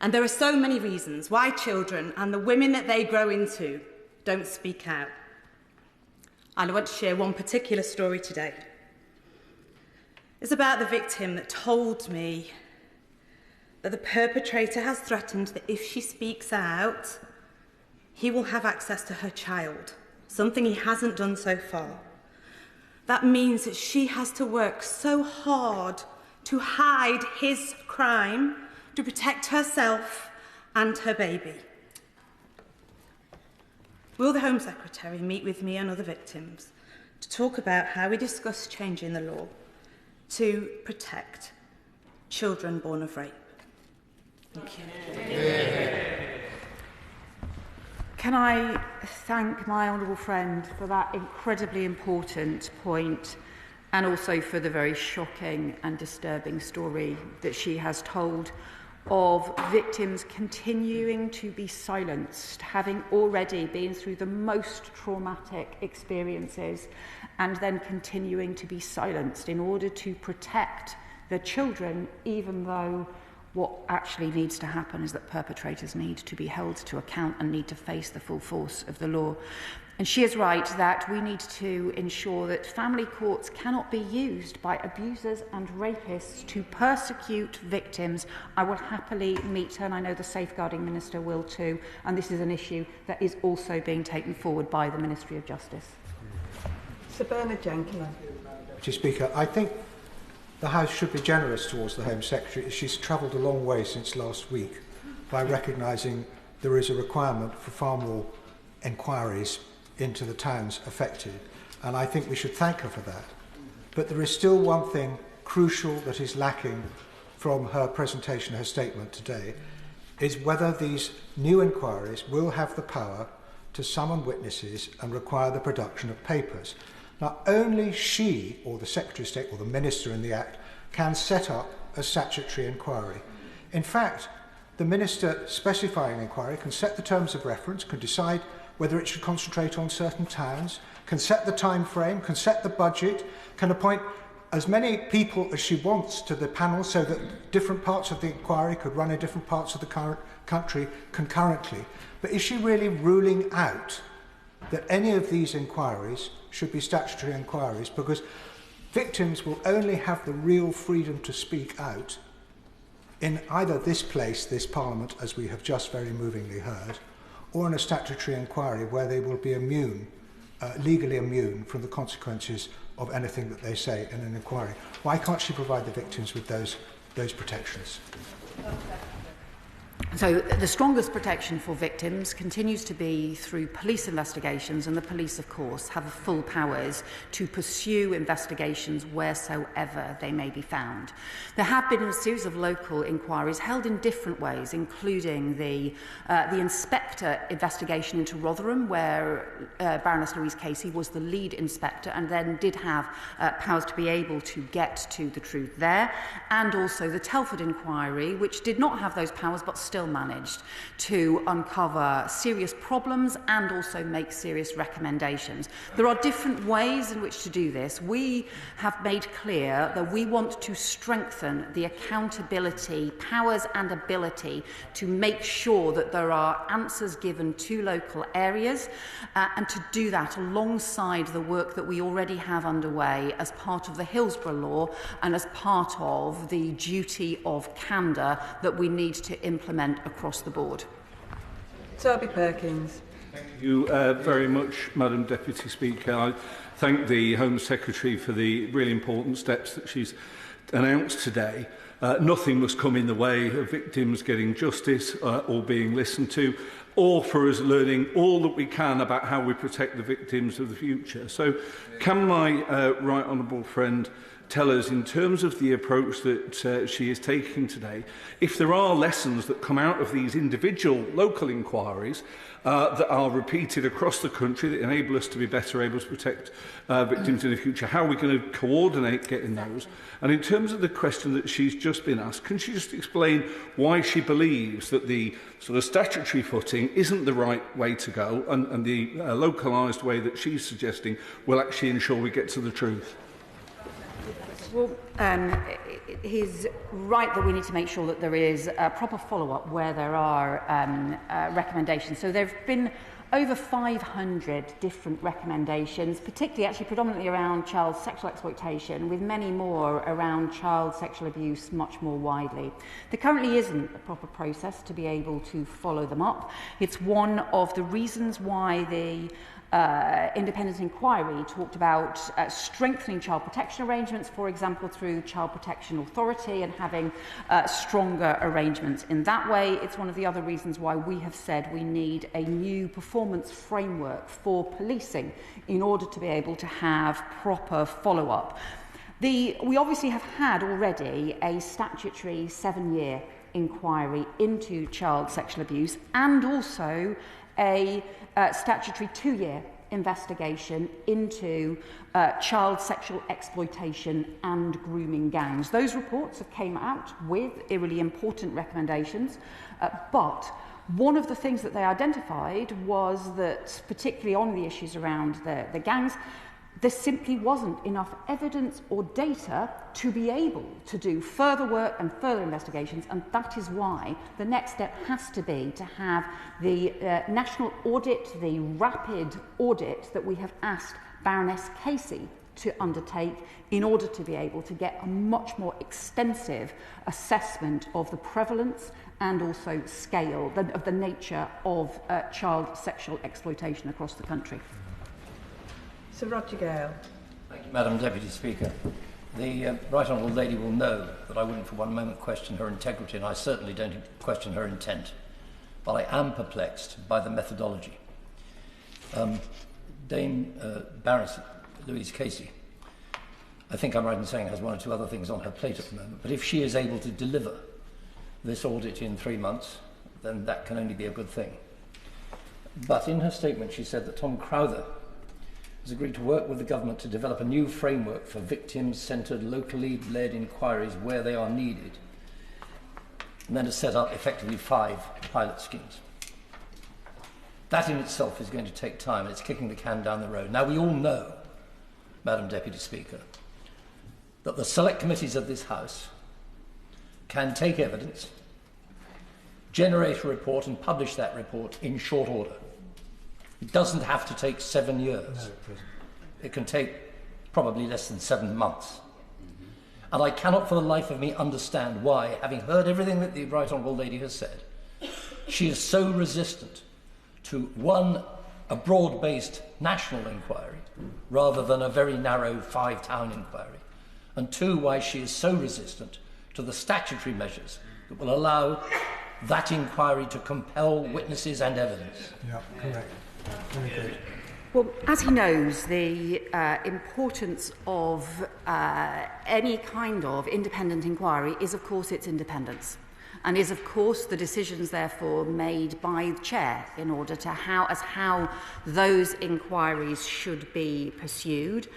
And there are so many reasons why children and the women that they grow into don't speak out. And I want to share one particular story today. It's about the victim that told me that the perpetrator has threatened that if she speaks out, he will have access to her child, something he hasn't done so far. That means that she has to work so hard to hide his crime to protect herself and her baby. Will the Home Secretary meet with me and other victims to talk about how we discuss changing the law to protect children born of rape? Thank you. Can I thank my honourable friend for that incredibly important point, and also for the very shocking and disturbing story that she has told of victims continuing to be silenced, having already been through the most traumatic experiences, and then continuing to be silenced in order to protect their children, even though what actually needs to happen is that perpetrators need to be held to account and need to face the full force of the law. And she is right that we need to ensure that family courts cannot be used by abusers and rapists to persecute victims. I will happily meet her, and I know the Safeguarding Minister will too, and this is an issue that is also being taken forward by the Ministry of Justice. Sir Bernard Jenkin. Mr. Speaker, I think the House should be generous towards the Home Secretary, as she's travelled a long way since last week by recognising there is a requirement for far more inquiries into the towns affected, and I think we should thank her for that. But there is still one thing crucial that is lacking from her presentation, her statement today, is whether these new inquiries will have the power to summon witnesses and require the production of papers. Now, only she, or the Secretary of State, or the Minister in the Act, can set up a statutory inquiry. In fact, the Minister specifying inquiry can set the terms of reference, can decide whether it should concentrate on certain towns, can set the time frame, can set the budget, can appoint as many people as she wants to the panel so that different parts of the inquiry could run in different parts of the current country concurrently. But is she really ruling out that any of these inquiries should be statutory inquiries? Because victims will only have the real freedom to speak out in either this place, this Parliament, as we have just very movingly heard, or in a statutory inquiry where they will be immune, legally immune from the consequences of anything that they say in an inquiry. Why can't she provide the victims with those protections? So the strongest protection for victims continues to be through police investigations, and the police, of course, have full powers to pursue investigations wheresoever they may be found. There have been a series of local inquiries held in different ways, including the inspector investigation into Rotherham, where Baroness Louise Casey was the lead inspector and then did have powers to be able to get to the truth there, and also the Telford inquiry, which did not have those powers but still managed to uncover serious problems and also make serious recommendations. There are different ways in which to do this. We have made clear that we want to strengthen the accountability, powers and ability to make sure that there are answers given to local areas, and to do that alongside the work that we already have underway as part of the Hillsborough Law and as part of the duty of candour that we need to implement across the board. Toby Perkins. Thank you very much, Madam Deputy Speaker. I thank the Home Secretary for the really important steps that she's announced today. Nothing must come in the way of victims getting justice or being listened to, or for us learning all that we can about how we protect the victims of the future. So can my right honourable friend tell us, in terms of the approach that she is taking today, if there are lessons that come out of these individual local inquiries that are repeated across the country that enable us to be better able to protect victims in the future, how are we going to coordinate getting those? And in terms of the question that she's just been asked, can she just explain why she believes that the sort of statutory footing isn't the right way to go, and the localised way that she's suggesting will actually ensure we get to the truth? Well, he's right that we need to make sure that there is a proper follow-up where there are recommendations. So there have been over 500 different recommendations, particularly actually predominantly around child sexual exploitation, with many more around child sexual abuse much more widely. There currently isn't a proper process to be able to follow them up. It's one of the reasons why the independent inquiry talked about strengthening child protection arrangements, for example, through Child Protection Authority, and having stronger arrangements in that way. It's one of the other reasons why we have said we need a new performance framework for policing in order to be able to have proper follow-up. We obviously have had already a statutory 7-year inquiry into child sexual abuse, and also a statutory 2-year investigation into child sexual exploitation and grooming gangs. Those reports have came out with really important recommendations, but one of the things that they identified was that, particularly on the issues around the gangs, there simply wasn't enough evidence or data to be able to do further work and further investigations, and that is why the next step has to be to have the national audit, the rapid audit that we have asked Baroness Casey to undertake in order to be able to get a much more extensive assessment of the prevalence and also scale of the nature of child sexual exploitation across the country. Sir Roger Gale. Thank you, Madam Deputy Speaker. The Right Honourable Lady will know that I wouldn't for one moment question her integrity, and I certainly don't question her intent. But I am perplexed by the methodology. Dame Baroness Louise Casey, I think I'm right in saying, has one or two other things on her plate at the moment. But if she is able to deliver this audit in 3 months, then that can only be a good thing. But in her statement, she said that Tom Crowther has agreed to work with the government to develop a new framework for victim-centred, locally led inquiries where they are needed, and then to set up effectively 5 pilot schemes. That in itself is going to take time, and it's kicking the can down the road. Now, we all know, Madam Deputy Speaker, that the select committees of this House can take evidence, generate a report and publish that report in short order. It doesn't have to take 7 years. No, it can take probably less than 7 months. And I cannot for the life of me understand why, having heard everything that the Right Honourable Lady has said, she is so resistant to, one, a broad-based national inquiry rather than a very narrow 5-town inquiry, and 2, why she is so resistant to the statutory measures that will allow that inquiry to compel witnesses and evidence. Yeah, correct. Very good. Well, as he knows, the importance of any kind of independent inquiry is, of course, its independence, and is, of course, the decisions, therefore, made by the chair in order to how those inquiries should be pursued.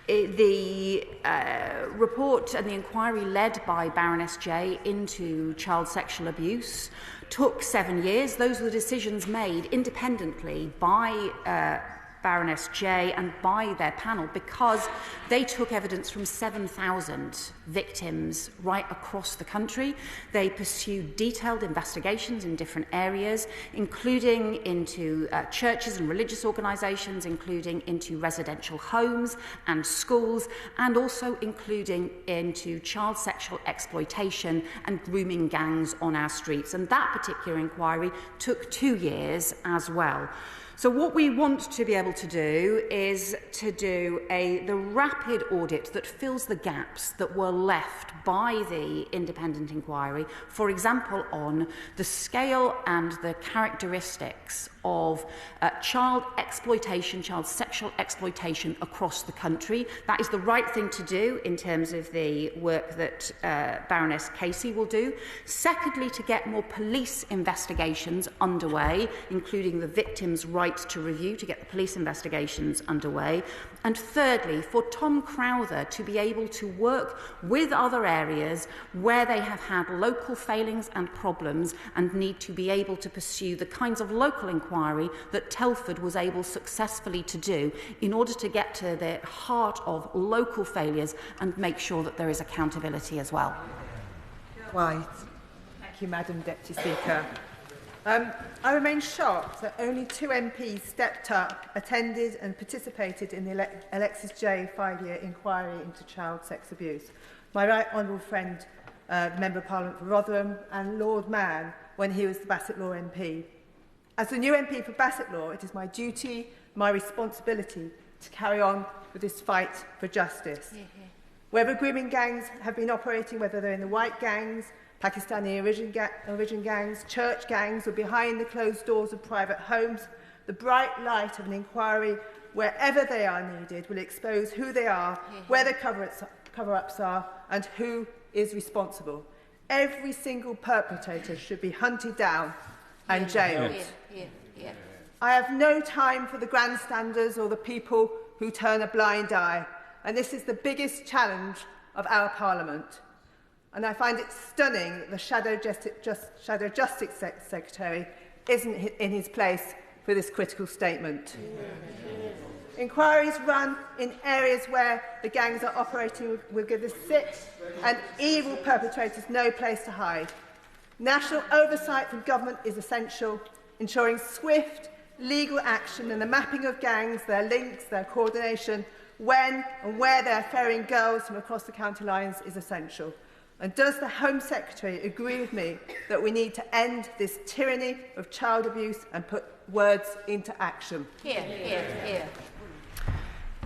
The report and the inquiry led by Baroness J into child sexual abuse took 7 years. Those were the decisions made independently by Baroness J and by their panel, because they took evidence from 7,000 victims right across the country. They pursued detailed investigations in different areas, including into churches and religious organisations, including into residential homes and schools, and also including into child sexual exploitation and grooming gangs on our streets. And that particular inquiry took 2 years as well. So what we want to be able to do is to do the rapid audit that fills the gaps that were left by the independent inquiry, for example, on the scale and the characteristics of child exploitation, child sexual exploitation across the country. That is the right thing to do in terms of the work that Baroness Casey will do. Secondly, to get more police investigations underway, including the victim's right to review, to get the police investigations underway. And thirdly, for Tom Crowther to be able to work with other areas where they have had local failings and problems and need to be able to pursue the kinds of local inquiry that Telford was able successfully to do in order to get to the heart of local failures and make sure that there is accountability as well. White. Thank you, Madam Deputy Speaker. I remain shocked that only 2 MPs stepped up, attended and participated in the Alexis J 5-year inquiry into child sex abuse. My right honourable friend, the Member of Parliament for Rotherham, and Lord Mann when he was the Bassett Law MP. As the new MP for Bassett Law, it is my duty, my responsibility to carry on with this fight for justice. Whether grooming gangs have been operating, whether they're in the white gangs, Pakistani origin gangs, church gangs, or behind the closed doors of private homes, the bright light of an inquiry, wherever they are needed, will expose who they are, where the cover-ups are, and who is responsible. Every single perpetrator should be hunted down and jailed. I have no time for the grandstanders or the people who turn a blind eye, and this is the biggest challenge of our Parliament. And I find it stunning that the Shadow Justice Secretary isn't in his place for this critical statement. Inquiries run in areas where the gangs are operating will give the sick and evil perpetrators no place to hide. National oversight from government is essential, ensuring swift legal action and the mapping of gangs, their links, their coordination, when and where they are ferrying girls from across the county lines is essential. And does the Home Secretary agree with me that we need to end this tyranny of child abuse and put words into action? Here.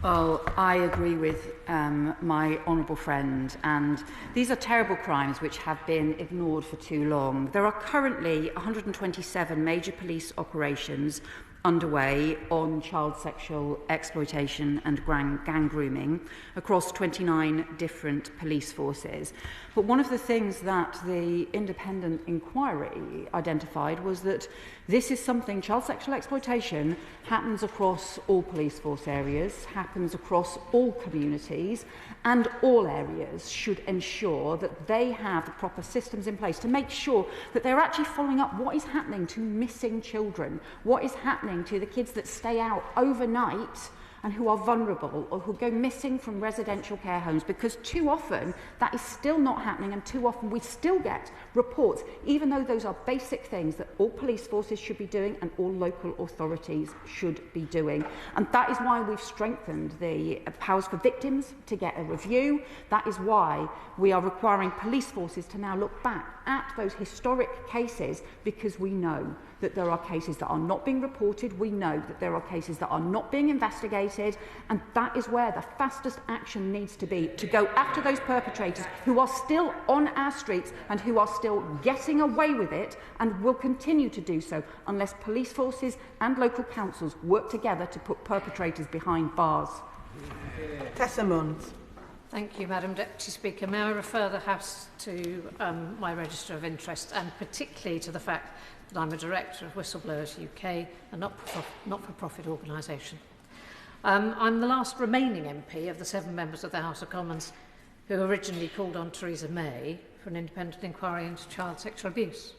Well, I agree with my honourable friend, and these are terrible crimes which have been ignored for too long. There are currently 127 major police operations underway on child sexual exploitation and gang grooming across 29 different police forces. But one of the things that the independent inquiry identified was that this is something, child sexual exploitation happens across all police force areas, happens across all communities, and all areas should ensure that they have the proper systems in place to make sure that they're actually following up what is happening to missing children, what is happening to the kids that stay out overnight and who are vulnerable or who go missing from residential care homes, because too often that is still not happening, and too often we still get reports, even though those are basic things that all police forces should be doing and all local authorities should be doing. And that is why we've strengthened the powers for victims to get a review. That is why we are requiring police forces to now look back at those historic cases, because we know that there are cases that are not being reported, we know that there are cases that are not being investigated, and that is where the fastest action needs to be, to go after those perpetrators who are still on our streets and who are still getting away with it and will continue to do so unless police forces and local councils work together to put perpetrators behind bars. Tessa Munns. Thank you, Madam Deputy Speaker. May I refer the House to my register of interest, and particularly to the fact that I'm a director of Whistleblowers UK, a not-for-profit organisation. I'm the last remaining MP of the 7 members of the House of Commons who originally called on Theresa May for an independent inquiry into child sexual abuse.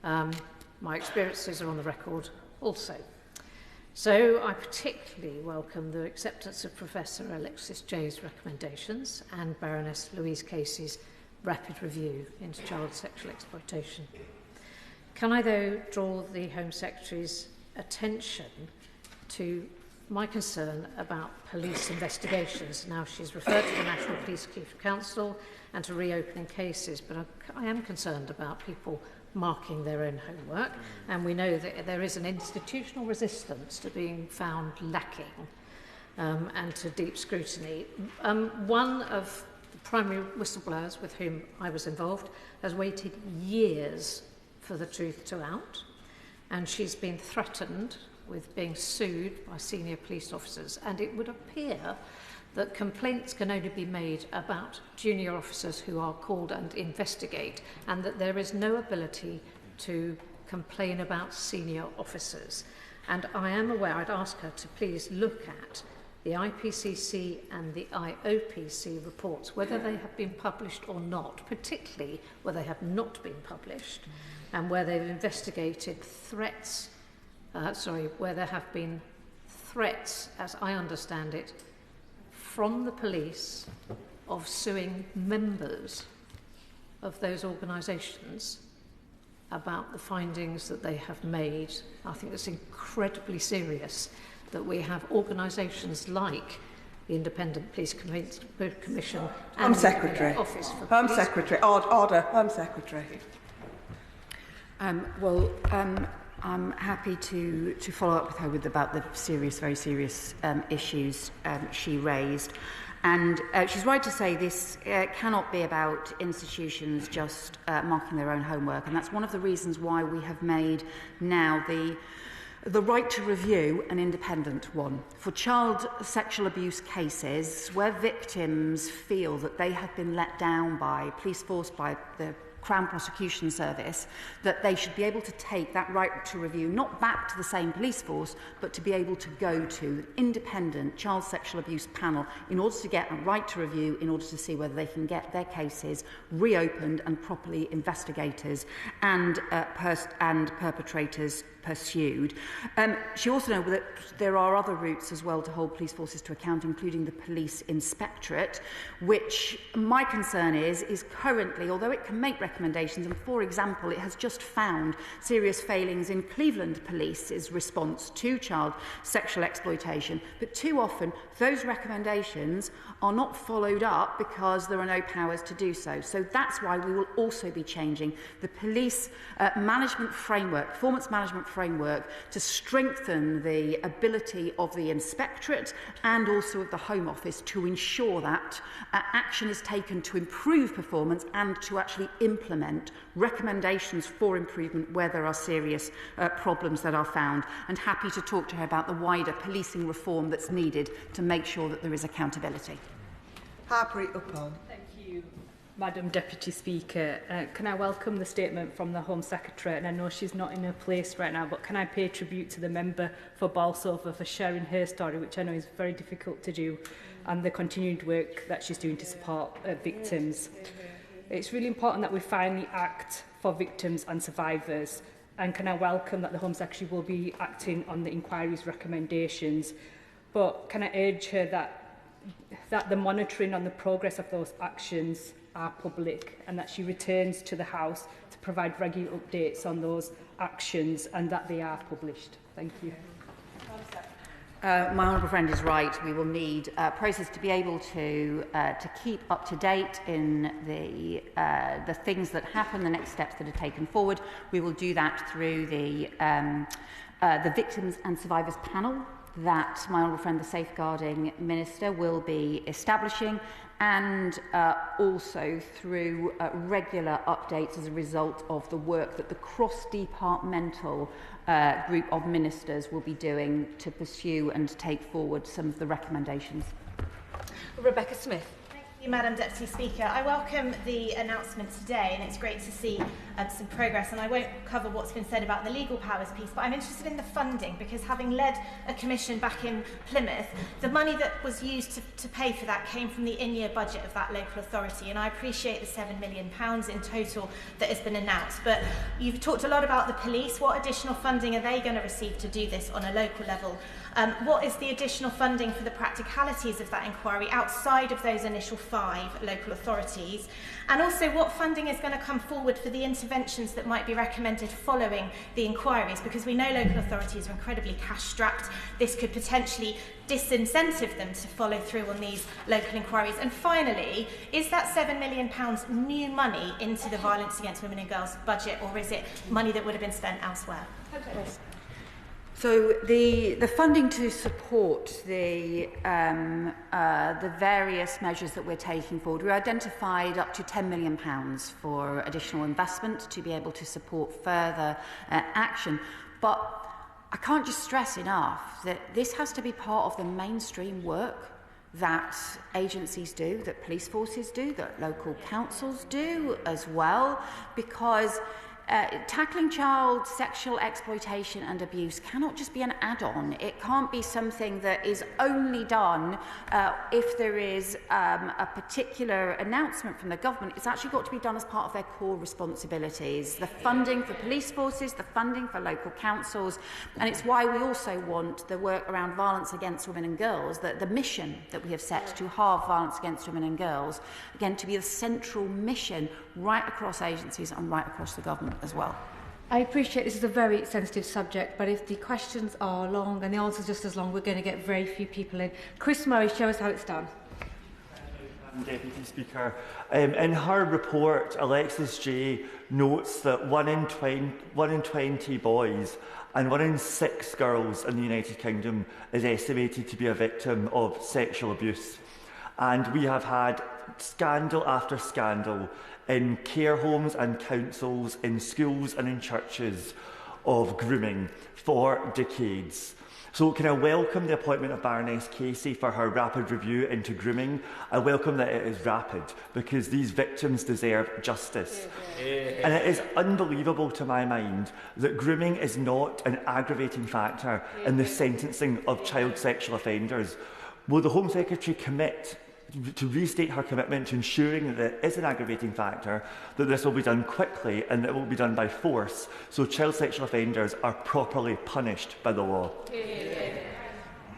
My experiences are on the record also. So I particularly welcome the acceptance of Professor Alexis Jay's recommendations and Baroness Louise Casey's rapid review into child sexual exploitation. Can I, though, draw the Home Secretary's attention to my concern about police investigations? Now, she's referred to the National Police Chief Council and to reopening cases, but I am concerned about people marking their own homework, and we know that there is an institutional resistance to being found lacking and to deep scrutiny. One of the primary whistleblowers with whom I was involved has waited years for the truth to out, and she's been threatened with being sued by senior police officers, and it would appear that complaints can only be made about junior officers who are called and investigate, and that there is no ability to complain about senior officers. And I am aware, I'd ask her to please look at the IPCC and the IOPC reports, whether they have been published or not, particularly where they have not been published, and where they've investigated threats, where there have been threats, as I understand it, from the police of suing members of those organisations about the findings that they have made. I think it's incredibly serious that we have organisations like the Independent Police Commission and Home Secretary. the Office for Home Police. Secretary. Order. Home Secretary. I'm happy to follow up with her about the very serious issues she raised. And she's right to say this cannot be about institutions just marking their own homework. And that's one of the reasons why we have made now the right to review an independent one. For child sexual abuse cases where victims feel that they have been let down by police force, by the Crown Prosecution Service, that they should be able to take that right to review not back to the same police force, but to be able to go to an independent child sexual abuse panel in order to get a right to review, in order to see whether they can get their cases reopened and properly investigators and perpetrators pursued. She also knows that there are other routes as well to hold police forces to account, including the police inspectorate, which my concern is currently, although it can make recommendations, and for example, it has just found serious failings in Cleveland Police's response to child sexual exploitation, but too often those recommendations are not followed up because there are no powers to do so. So that's why we will also be changing the police management framework, performance management framework, to strengthen the ability of the inspectorate and also of the Home Office to ensure that action is taken to improve performance and to actually implement recommendations for improvement where there are serious problems that are found. And happy to talk to her about the wider policing reform that's needed to make sure that there is accountability. Harpreet Uppal. Thank you, Madam Deputy Speaker. Can I welcome the statement from the Home Secretary? And I know she's not in her place right now, but can I pay tribute to the member for Bolsover for sharing her story, which I know is very difficult to do, and the continued work that she's doing to support victims. It's really important that we finally act for victims and survivors. And can I welcome that the Home Secretary will be acting on the inquiry's recommendations. But can I urge her that the monitoring on the progress of those actions are public, and that she returns to the House to provide regular updates on those actions and that they are published. Thank you. My honourable friend is right. We will need a process to be able to keep up to date in the things that happen, the next steps that are taken forward. We will do that through the Victims and Survivors panel that my honourable friend, the Safeguarding Minister, will be establishing, and also through regular updates as a result of the work that the cross-departmental group of ministers will be doing to pursue and take forward some of the recommendations. Rebecca Smith. Thank you, Madam Deputy Speaker. I welcome the announcement today, and it's great to see some progress. And I won't cover what's been said about the legal powers piece, but I'm interested in the funding, because having led a commission back in Plymouth, the money that was used to pay for that came from the in-year budget of that local authority. And I appreciate the £7 million in total that has been announced. But you've talked a lot about the police. What additional funding are they going to receive to do this on a local level? What is the additional funding for the practicalities of that inquiry outside of those initial 5 local authorities? And also, what funding is going to come forward for the interventions that might be recommended following the inquiries? Because we know local authorities are incredibly cash-strapped. This could potentially disincentive them to follow through on these local inquiries. And finally, is that £7 million new money into the violence against women and girls budget, or is it money that would have been spent elsewhere? Okay. So the funding to support the various measures that we're taking forward, we identified up to £10 million for additional investment to be able to support further action. But I can't just stress enough that this has to be part of the mainstream work that agencies do, that police forces do, that local councils do as well, because tackling child sexual exploitation and abuse cannot just be an add-on. It can't be something that is only done if there is a particular announcement from the government. It's actually got to be done as part of their core responsibilities. The funding for police forces, the funding for local councils, and it's why we also want the work around violence against women and girls, the mission that we have set to halve violence against women and girls, again, to be the central mission right across agencies and right across the government as well. I appreciate this is a very sensitive subject, but if the questions are long and the answers just as long, we're going to get very few people in. Chris Murray, show us how it's done. Deputy Speaker. In her report, Alexis J notes that 1 in 20 boys and 1 in 6 girls in the United Kingdom is estimated to be a victim of sexual abuse. And we have had scandal after scandal in care homes and councils, in schools and in churches of grooming for decades. So can I welcome the appointment of Baroness Casey for her rapid review into grooming. I welcome that it is rapid because these victims deserve justice. And it is unbelievable to my mind that grooming is not an aggravating factor in the sentencing of child sexual offenders. Will the Home Secretary commit to restate her commitment to ensuring that it is an aggravating factor, that this will be done quickly and that it will be done by force, so child sexual offenders are properly punished by the law?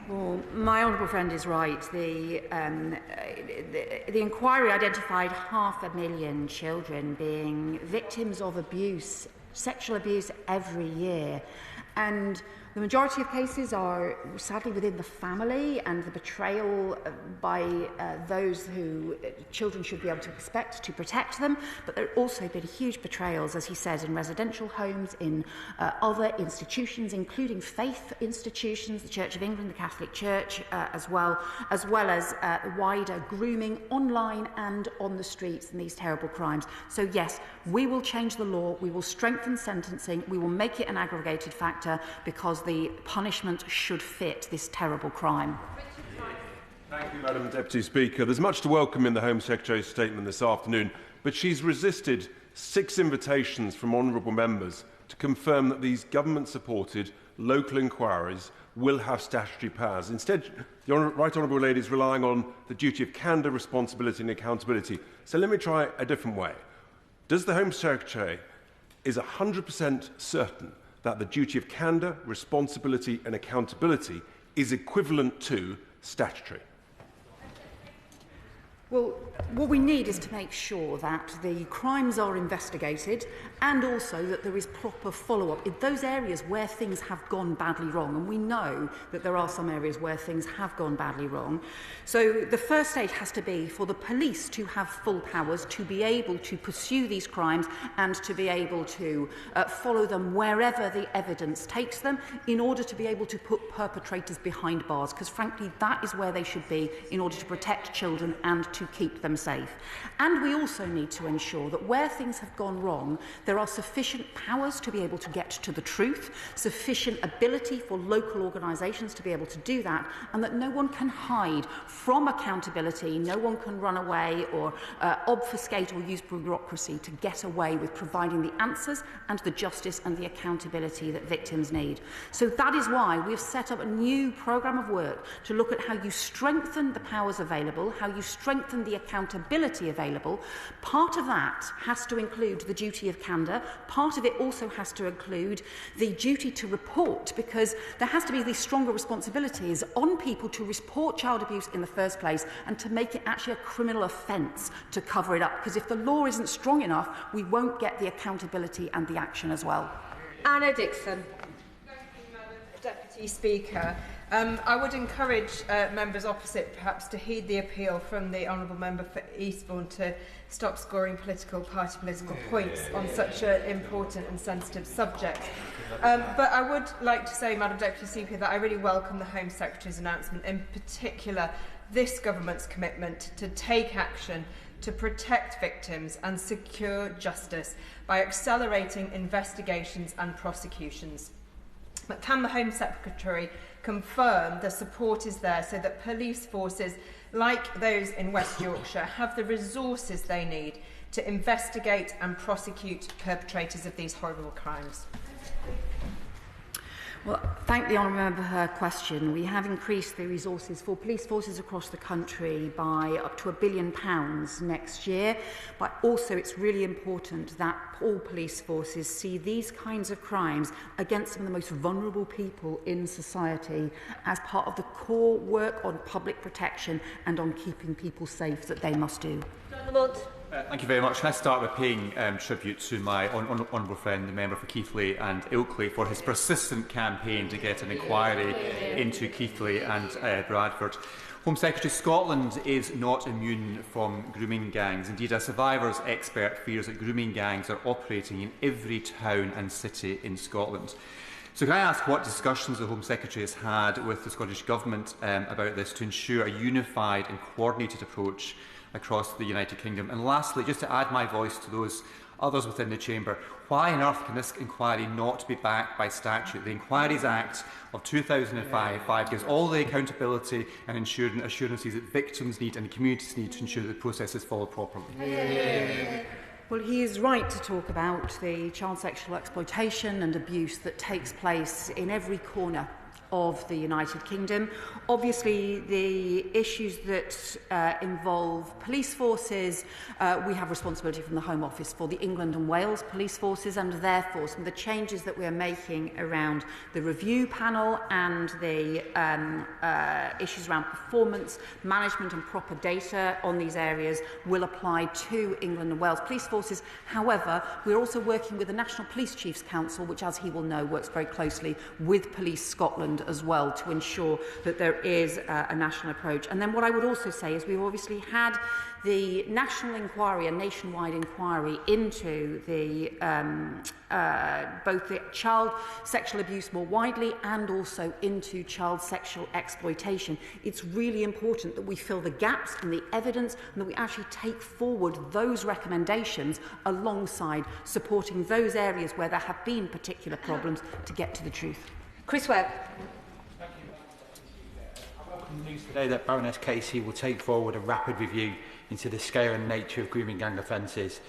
Well, my honourable friend is right. The inquiry identified 500,000 children being victims of abuse, sexual abuse, every year. And the majority of cases are sadly within the family, and the betrayal by those who children should be able to expect to protect them. But there have also been huge betrayals, as he said, in residential homes, in other institutions, including faith institutions, the Church of England, the Catholic Church, as well as wider grooming online and on the streets in these terrible crimes. So yes, we will change the law, we will strengthen sentencing, we will make it an aggregated factor, because the punishment should fit this terrible crime. Thank you, Madam Deputy Speaker. There's much to welcome in the Home Secretary's statement this afternoon, but she's resisted 6 invitations from honourable members to confirm that these government-supported local inquiries will have statutory powers. Instead, the Right Honourable Lady is relying on the duty of candour, responsibility and accountability. So let me try a different way. Does the Home Secretary is 100% certain that the duty of candour, responsibility and accountability is equivalent to statutory? Well, what we need is to make sure that the crimes are investigated and also that there is proper follow-up in those areas where things have gone badly wrong. And we know that there are some areas where things have gone badly wrong. So the first stage has to be for the police to have full powers to be able to pursue these crimes and to be able to follow them wherever the evidence takes them, in order to be able to put perpetrators behind bars, because frankly that is where they should be in order to protect children and to keep them safe. And we also need to ensure that where things have gone wrong, there are sufficient powers to be able to get to the truth, sufficient ability for local organisations to be able to do that, and that no one can hide from accountability, no one can run away or obfuscate or use bureaucracy to get away with providing the answers and the justice and the accountability that victims need. So that is why we've set up a new programme of work to look at how you strengthen the powers available, how you strengthen the accountability available, part of that has to include the duty of candour. Part of it also has to include the duty to report, because there has to be these stronger responsibilities on people to report child abuse in the first place and to make it actually a criminal offence to cover it up. Because if the law isn't strong enough, we won't get the accountability and the action as well. Anna Dixon. Deputy Speaker, I would encourage members opposite perhaps to heed the appeal from the Honourable Member for Eastbourne to stop scoring political points on such an important and sensitive subject. But I would like to say, Madam Deputy Speaker, that I really welcome the Home Secretary's announcement, in particular this government's commitment to take action to protect victims and secure justice by accelerating investigations and prosecutions. But can the Home Secretary confirm the support is there so that police forces like those in West Yorkshire have the resources they need to investigate and prosecute perpetrators of these horrible crimes? Well, thank the Honourable Member for her question. We have increased the resources for police forces across the country by up to £1 billion next year. But also it's really important that all police forces see these kinds of crimes against some of the most vulnerable people in society as part of the core work on public protection and on keeping people safe that they must do. Thank you very much. Can I start by paying tribute to my honourable friend, the member for Keighley and Ilkley, for his persistent campaign to get an inquiry into Keighley and Bradford. Home Secretary, Scotland is not immune from grooming gangs. Indeed, a survivors expert fears that grooming gangs are operating in every town and city in Scotland. So can I ask what discussions the Home Secretary has had with the Scottish Government about this to ensure a unified and coordinated approach across the United Kingdom? And lastly, just to add my voice to those others within the Chamber, why on earth can this inquiry not be backed by statute? The Inquiries Act of 2005 gives all the accountability and assurances that victims need and communities need to ensure that the process is followed properly. Well, he is right to talk about the child sexual exploitation and abuse that takes place in every corner of the United Kingdom. Obviously, the issues that involve police forces, we have responsibility from the Home Office for the England and Wales police forces, and therefore some of the changes that we are making around the review panel and the issues around performance, management and proper data on these areas will apply to England and Wales police forces. However, we're also working with the National Police Chiefs Council, which, as he will know, works very closely with Police Scotland as well to ensure that there is a national approach. And then what I would also say is we've obviously had the national inquiry, a nationwide inquiry into the both the child sexual abuse more widely and also into child sexual exploitation. It's really important that we fill the gaps in the evidence and that we actually take forward those recommendations alongside supporting those areas where there have been particular problems to get to the truth. Chris Webb. News today that Baroness Casey will take forward a rapid review into the scale and nature of grooming gang offences,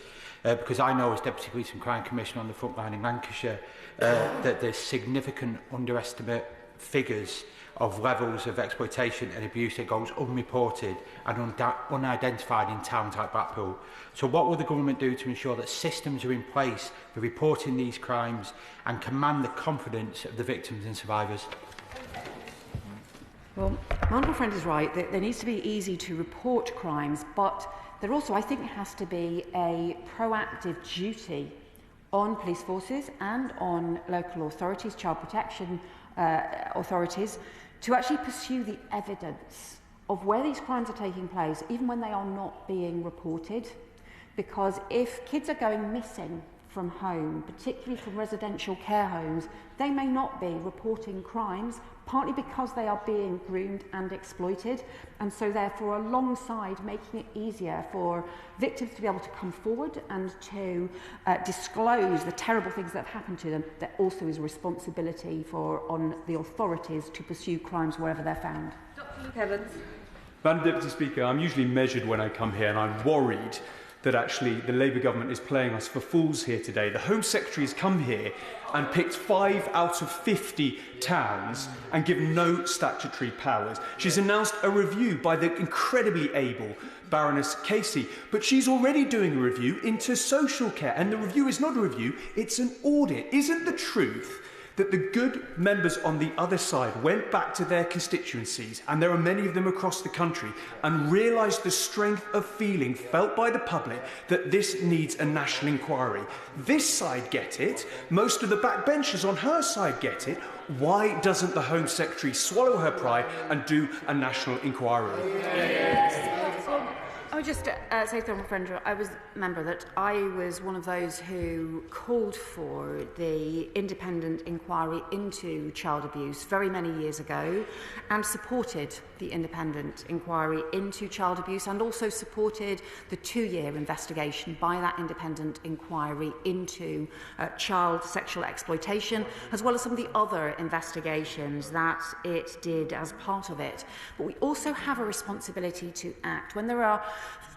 because I know as Deputy Police and Crime Commissioner on the front line in Lancashire that there's significant underestimate figures of levels of exploitation and abuse that goes unreported and unidentified in towns like Blackpool. So what will the government do to ensure that systems are in place for reporting these crimes and command the confidence of the victims and survivors? Well, my honourable friend is right that there needs to be easy to report crimes, but there also, I think, has to be a proactive duty on police forces and on local authorities, child protection authorities, to actually pursue the evidence of where these crimes are taking place, even when they are not being reported. Because if kids are going missing from home, particularly from residential care homes, they may not be reporting crimes, partly because they are being groomed and exploited, and so therefore alongside making it easier for victims to be able to come forward and to disclose the terrible things that have happened to them, there also is a responsibility on the authorities to pursue crimes wherever they're found. Dr. Luke Evans. Madam Deputy Speaker, I'm usually measured when I come here, and I'm worried that actually the Labour government is playing us for fools here today. The Home Secretary has come here and picked 5 out of 50 towns and given no statutory powers. She's announced a review by the incredibly able Baroness Casey, but she's already doing a review into social care, and the review is not a review, it's an audit. Isn't the truth that the good members on the other side went back to their constituencies, and there are many of them across the country, and realised the strength of feeling felt by the public that this needs a national inquiry? This side get it, most of the backbenchers on her side get it. Why doesn't the Home Secretary swallow her pride and do a national inquiry? I would just say to the friend, I was a member that I was one of those who called for the independent inquiry into child abuse very many years ago, and supported the independent inquiry into child abuse, and also supported the 2-year investigation by that independent inquiry into child sexual exploitation, as well as some of the other investigations that it did as part of it. But we also have a responsibility to act when there are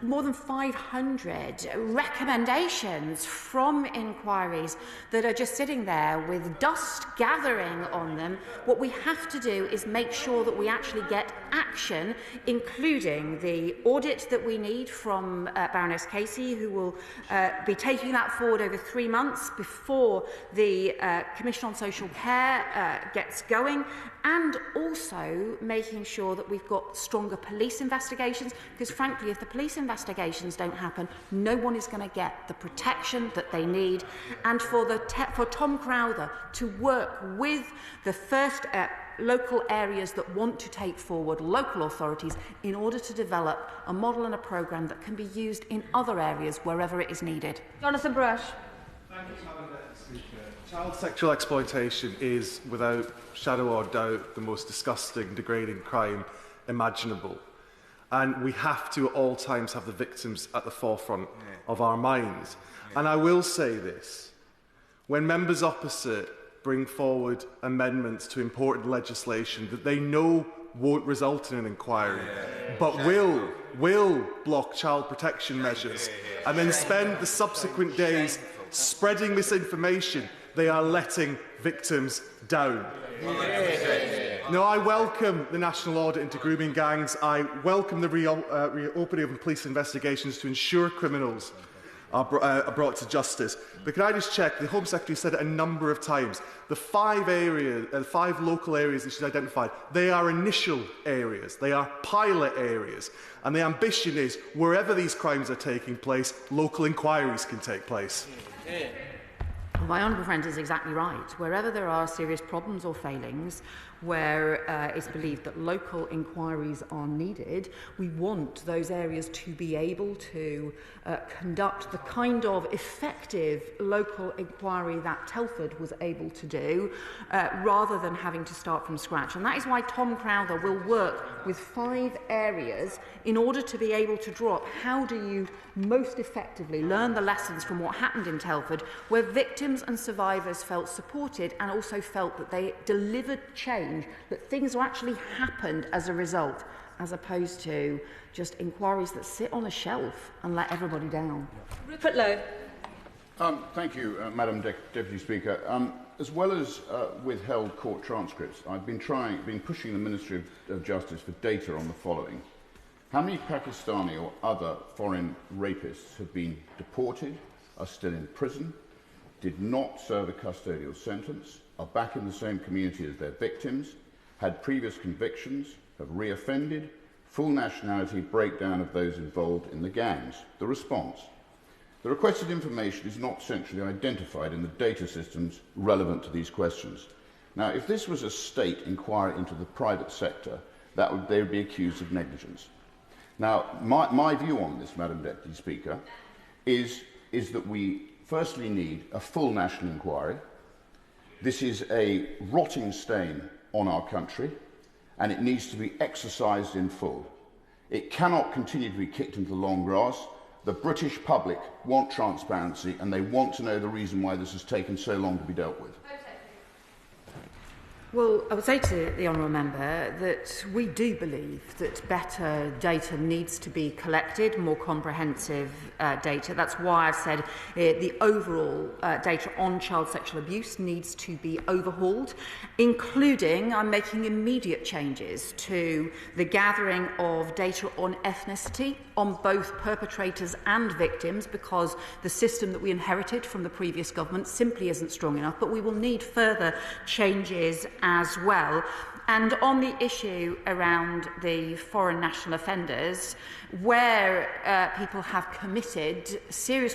more than 500 recommendations from inquiries that are just sitting there with dust gathering on them. What we have to do is make sure that we actually get action, including the audit that we need from Baroness Casey, who will be taking that forward over 3 months before the Commission on Social Care gets going, and also making sure that we've got stronger police investigations, because frankly, if the police investigations don't happen, no one is going to get the protection that they need. And for Tom Crowther to work with the first local areas that want to take forward local authorities in order to develop a model and a programme that can be used in other areas wherever it is needed. Jonathan Brush. Thank you, Madam Speaker. Child sexual exploitation is, without shadow or doubt, the most disgusting, degrading crime imaginable. And we have to, at all times, have the victims at the forefront of our minds. And I will say this. When members opposite bring forward amendments to important legislation that they know won't result in an inquiry, but will block child protection measures, and then spend the subsequent days spreading misinformation, they are letting victims down. No, I welcome the national audit into grooming gangs. I welcome the reopening of police investigations to ensure criminals are brought to justice. But can I just check, the Home Secretary said it a number of times, the 5 local areas that she's identified, they are initial areas, they are pilot areas, and the ambition is, wherever these crimes are taking place, local inquiries can take place. My honourable friend is exactly right. Wherever there are serious problems or failings, where it's believed that local inquiries are needed, we want those areas to be able to conduct the kind of effective local inquiry that Telford was able to do, rather than having to start from scratch. And that is why Tom Crowther will work with 5 areas in order to be able to draw up how do you most effectively learn the lessons from what happened in Telford, where victims and survivors felt supported and also felt that they delivered change, that things actually happened as a result, as opposed to just inquiries that sit on a shelf and let everybody down. Rupert Lowe. Thank you, Madam Deputy Speaker. As well as withheld court transcripts, I've been pushing the Ministry of Justice for data on the following. How many Pakistani or other foreign rapists have been deported, are still in prison, did not serve a custodial sentence, are back in the same community as their victims, had previous convictions, have reoffended, full nationality breakdown of those involved in the gangs? The response: the requested information is not centrally identified in the data systems relevant to these questions. Now, if this was a state inquiry into the private sector, they would be accused of negligence. Now, my view on this, Madam Deputy Speaker, is that we firstly need a full national inquiry. This is a rotting stain on our country, and it needs to be exercised in full. It cannot continue to be kicked into the long grass. The British public want transparency, and they want to know the reason why this has taken so long to be dealt with. Well, I would say to the Honourable Member that we do believe that better data needs to be collected, more comprehensive data. That's why I've said the overall data on child sexual abuse needs to be overhauled, including I'm making immediate changes to the gathering of data on ethnicity on both perpetrators and victims, because the system that we inherited from the previous government simply isn't strong enough, but we will need further changes as well. And on the issue around the foreign national offenders, where people have committed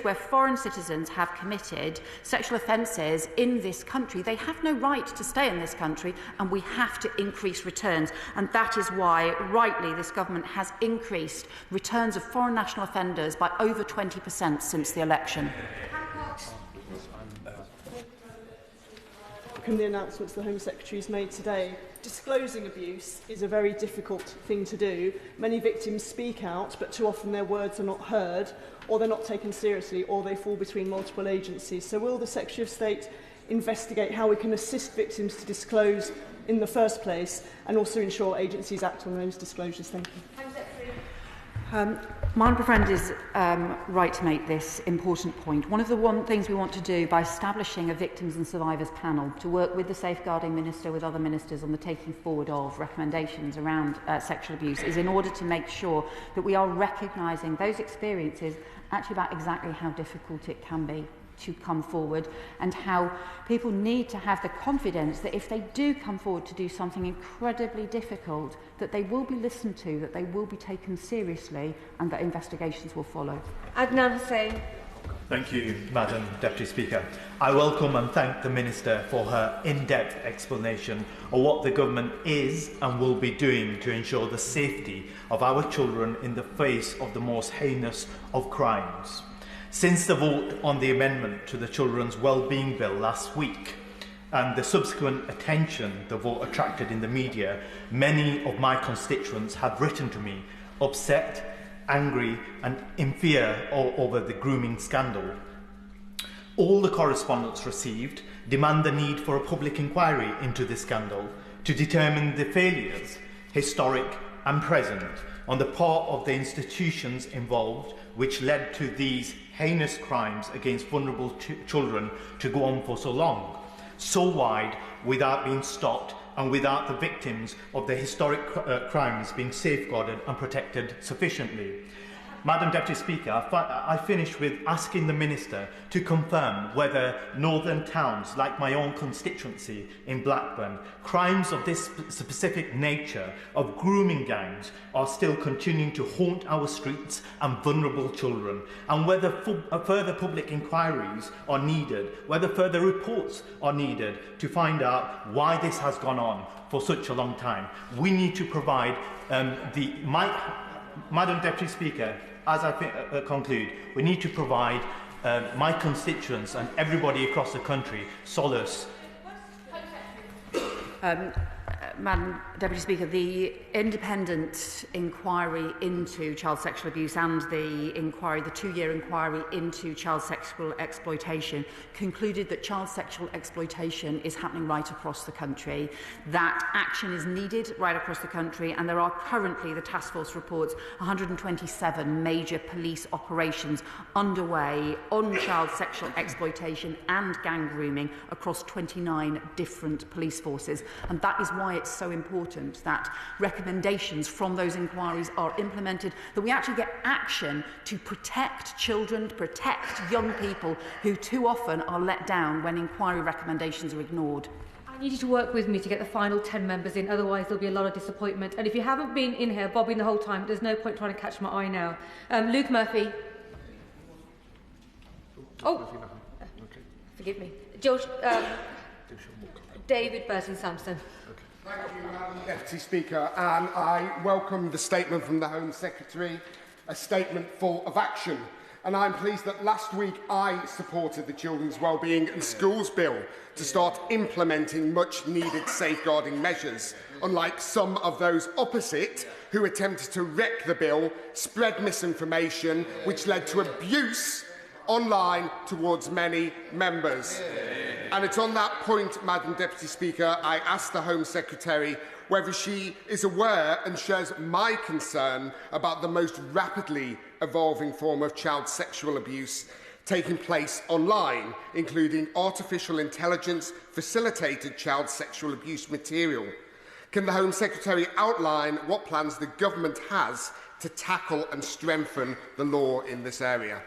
where foreign citizens have committed sexual offences in this country, they have no right to stay in this country, and we have to increase returns. And that is why, rightly, this government has increased returns of foreign national offenders by over 20% since the election. From the announcements the Home Secretary has made today, disclosing abuse is a very difficult thing to do. Many victims speak out, but too often their words are not heard, or they're not taken seriously, or they fall between multiple agencies. So will the Secretary of State investigate how we can assist victims to disclose in the first place, and also ensure agencies act on those disclosures? Thank you. My honourable friend is right to make this important point. One of the things we want to do by establishing a victims and survivors panel to work with the safeguarding minister, with other ministers on the taking forward of recommendations around sexual abuse, is in order to make sure that we are recognising those experiences actually about exactly how difficult it can be to come forward, and how people need to have the confidence that if they do come forward to do something incredibly difficult, that they will be listened to, that they will be taken seriously, and that investigations will follow. Adnan Hussain. Thank you, Madam Deputy Speaker. I welcome and thank the Minister for her in-depth explanation of what the Government is and will be doing to ensure the safety of our children in the face of the most heinous of crimes. Since the vote on the amendment to the Children's Wellbeing Bill last week and the subsequent attention the vote attracted in the media, many of my constituents have written to me upset, angry and in fear over the grooming scandal. All the correspondence received demand the need for a public inquiry into the scandal to determine the failures, historic and present, on the part of the institutions involved, which led to these heinous crimes against vulnerable children to go on for so long, so wide, without being stopped and without the victims of the historic crimes being safeguarded and protected sufficiently. Madam Deputy Speaker, I finish with asking the Minister to confirm whether northern towns, like my own constituency in Blackburn, crimes of this specific nature of grooming gangs are still continuing to haunt our streets and vulnerable children, and whether further public inquiries are needed, whether further reports are needed to find out why this has gone on for such a long time. We need to provide Madam Deputy Speaker, as I conclude, we need to provide my constituents and everybody across the country solace. Madam Deputy Speaker, the independent inquiry into child sexual abuse and the two-year inquiry into child sexual exploitation concluded that child sexual exploitation is happening right across the country, that action is needed right across the country, and there are currently, the task force reports, 127 major police operations underway on child sexual exploitation and gang grooming across 29 different police forces. And that is why it's so important that recommendations from those inquiries are implemented, that we actually get action to protect children, to protect young people who too often are let down when inquiry recommendations are ignored. I need you to work with me to get the final 10 members in, otherwise there'll be a lot of disappointment. And if you haven't been in here bobbing the whole time, there's no point trying to catch my eye now. Luke Murphy. Forgive me. George, David Burton-Sampson. Thank you, Madam Deputy Speaker, and I welcome the statement from the Home Secretary, a statement full of action. And I'm pleased that last week I supported the Children's Wellbeing and Schools Bill to start implementing much-needed safeguarding measures, unlike some of those opposite who attempted to wreck the bill, spread misinformation, which led to abuse online towards many members. And it's on that point, Madam Deputy Speaker, I asked the Home Secretary whether she is aware and shares my concern about the most rapidly evolving form of child sexual abuse taking place online, including artificial intelligence facilitated child sexual abuse material. Can the Home Secretary outline what plans the government has to tackle and strengthen the law in this area?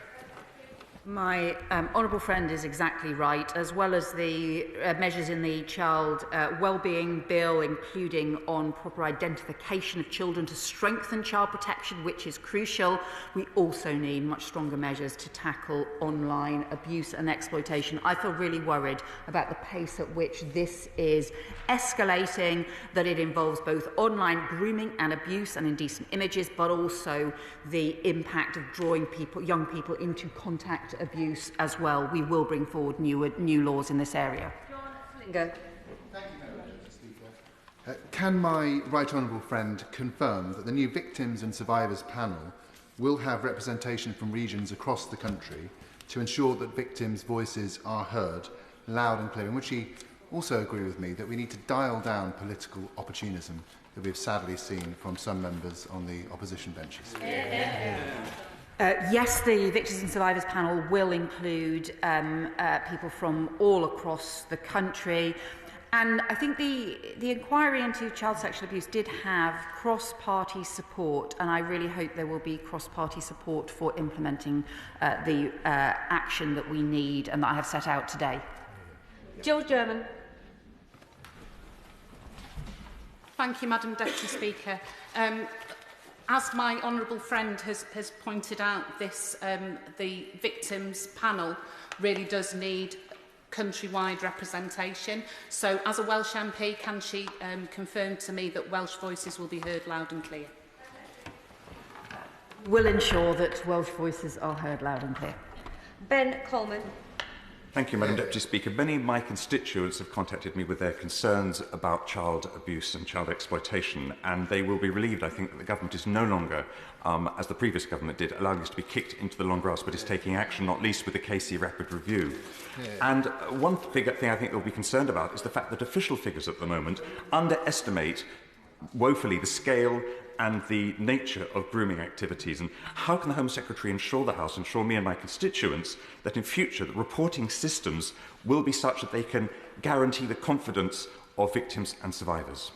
My honourable friend is exactly right, as well as the measures in the Child Wellbeing Bill, including on proper identification of children to strengthen child protection, which is crucial. We also need much stronger measures to tackle online abuse and exploitation. I feel really worried about the pace at which this is escalating, that it involves both online grooming and abuse and indecent images, but also the impact of drawing young people into contact abuse as well. We will bring forward new laws in this area. Can my right honourable friend confirm that the new Victims and Survivors panel will have representation from regions across the country to ensure that victims' voices are heard loud and clear? And would she also agree with me that we need to dial down political opportunism that we've sadly seen from some members on the opposition benches? Yes, the Victims and Survivors panel will include people from all across the country. And I think the inquiry into child sexual abuse did have cross-party support, and I really hope there will be cross-party support for implementing the action that we need and that I have set out today. Jill German. Thank you, Madam Deputy Speaker. As my honourable friend has pointed out, the victims panel really does need countrywide representation. So, as a Welsh MP, can she confirm to me that Welsh voices will be heard loud and clear? We'll ensure that Welsh voices are heard loud and clear. Ben Coleman. Thank you, Madam Deputy Speaker. Many of my constituents have contacted me with their concerns about child abuse and child exploitation, and they will be relieved, I think, that the government is no longer, as the previous government did, allowing us to be kicked into the long grass, but is taking action, not least with the Casey Rapid Review. And one thing I think they'll be concerned about is the fact that official figures at the moment underestimate woefully the scale and the nature of grooming activities. And how can the Home Secretary ensure the House, ensure me and my constituents, that in future the reporting systems will be such that they can guarantee the confidence of victims and survivors?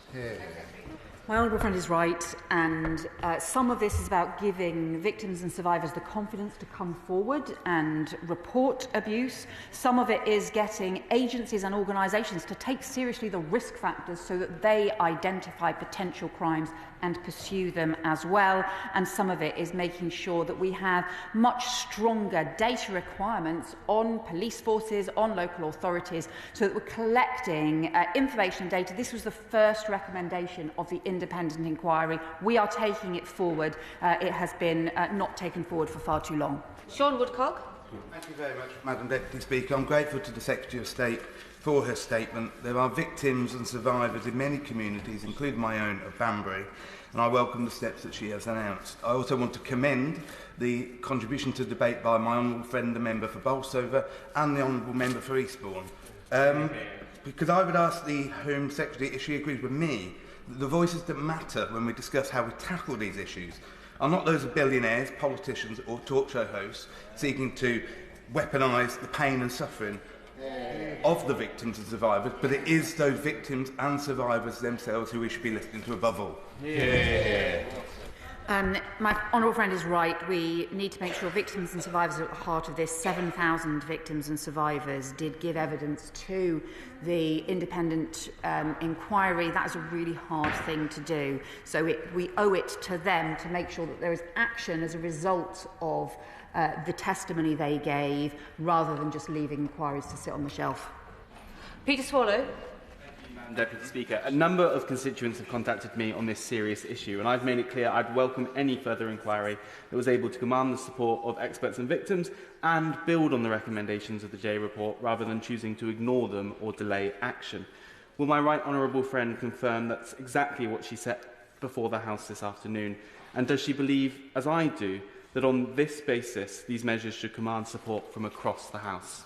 My honourable friend is right, and some of this is about giving victims and survivors the confidence to come forward and report abuse. Some of it is getting agencies and organisations to take seriously the risk factors so that they identify potential crimes and pursue them as well. And some of it is making sure that we have much stronger data requirements on police forces, on local authorities, so that we're collecting information and data. This was the first recommendation of the independent inquiry. We are taking it forward. It has been not taken forward for far too long. Sean Woodcock. Thank you very much, Madam Deputy Speaker. I'm grateful to the Secretary of State for her statement. There are victims and survivors in many communities, including my own of Banbury, and I welcome the steps that she has announced. I also want to commend the contribution to debate by my honourable friend, the member for Bolsover, and the honourable member for Eastbourne. Because I would ask the Home Secretary if she agrees with me that the voices that matter when we discuss how we tackle these issues are not those of billionaires, politicians or talk show hosts seeking to weaponise the pain and suffering of the victims and survivors, but it is those victims and survivors themselves who we should be listening to above all. My honourable friend is right. We need to make sure victims and survivors are at the heart of this. 7,000 victims and survivors did give evidence to the independent inquiry. That is a really hard thing to do. So we owe it to them to make sure that there is action as a result of the testimony they gave, rather than just leaving inquiries to sit on the shelf. Peter Swallow. Deputy Speaker, a number of constituents have contacted me on this serious issue, and I've made it clear I'd welcome any further inquiry that was able to command the support of experts and victims and build on the recommendations of the J report, rather than choosing to ignore them or delay action. Will my right honourable friend confirm that's exactly what she set before the House this afternoon? And does she believe, as I do, that on this basis these measures should command support from across the House?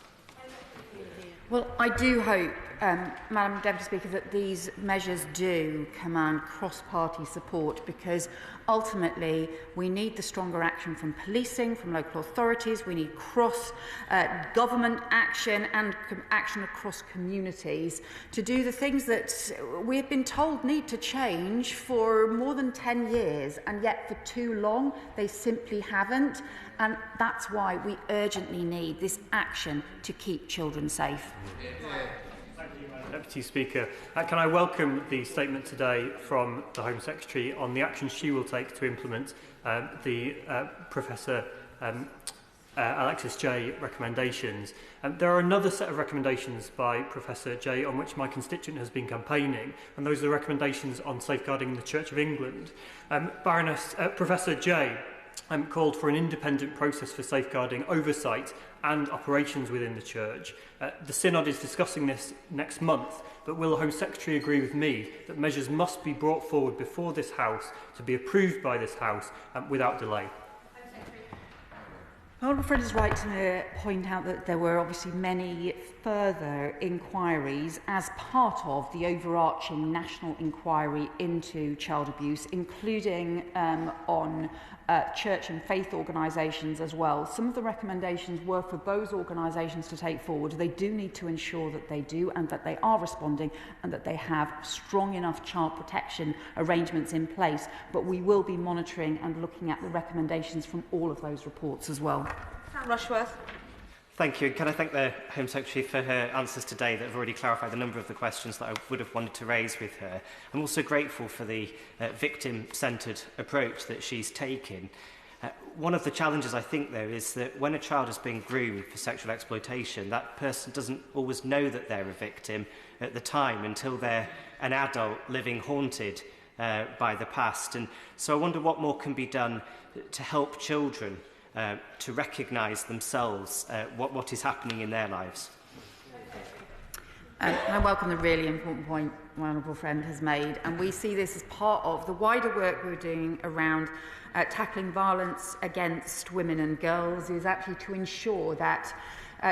Well, I do hope, Madam Deputy Speaker, that these measures do command cross-party support, because ultimately we need the stronger action from policing, from local authorities. We need cross-government action and action across communities to do the things that we've been told need to change for more than 10 years, and yet for too long they simply haven't. And that's why we urgently need this action to keep children safe. Thank you, Madam Deputy Speaker. Can I welcome the statement today from the Home Secretary on the actions she will take to implement the Professor Alexis Jay recommendations. There are another set of recommendations by Professor Jay on which my constituent has been campaigning, and those are the recommendations on safeguarding the Church of England. Professor Jay called for an independent process for safeguarding oversight and operations within the Church. The Synod is discussing this next month, but will the Home Secretary agree with me that measures must be brought forward before this House to be approved by this House without delay? Honourable Friend is right to point out that there were obviously many further inquiries as part of the overarching national inquiry into child abuse, including on church and faith organisations as well. Some of the recommendations were for those organisations to take forward. They do need to ensure that they do, and that they are responding, and that they have strong enough child protection arrangements in place. But we will be monitoring and looking at the recommendations from all of those reports as well. Rushworth. Thank you. Can I thank the Home Secretary for her answers today that have already clarified a number of the questions that I would have wanted to raise with her. I'm also grateful for the victim-centred approach that she's taken. One of the challenges, I think, though, is that when a child is being groomed for sexual exploitation, that person doesn't always know that they're a victim at the time until they're an adult living haunted by the past. And so I wonder what more can be done to help children to recognise themselves what is happening in their lives. I welcome the really important point my honourable friend has made, and we see this as part of the wider work we're doing around tackling violence against women and girls, is actually to ensure that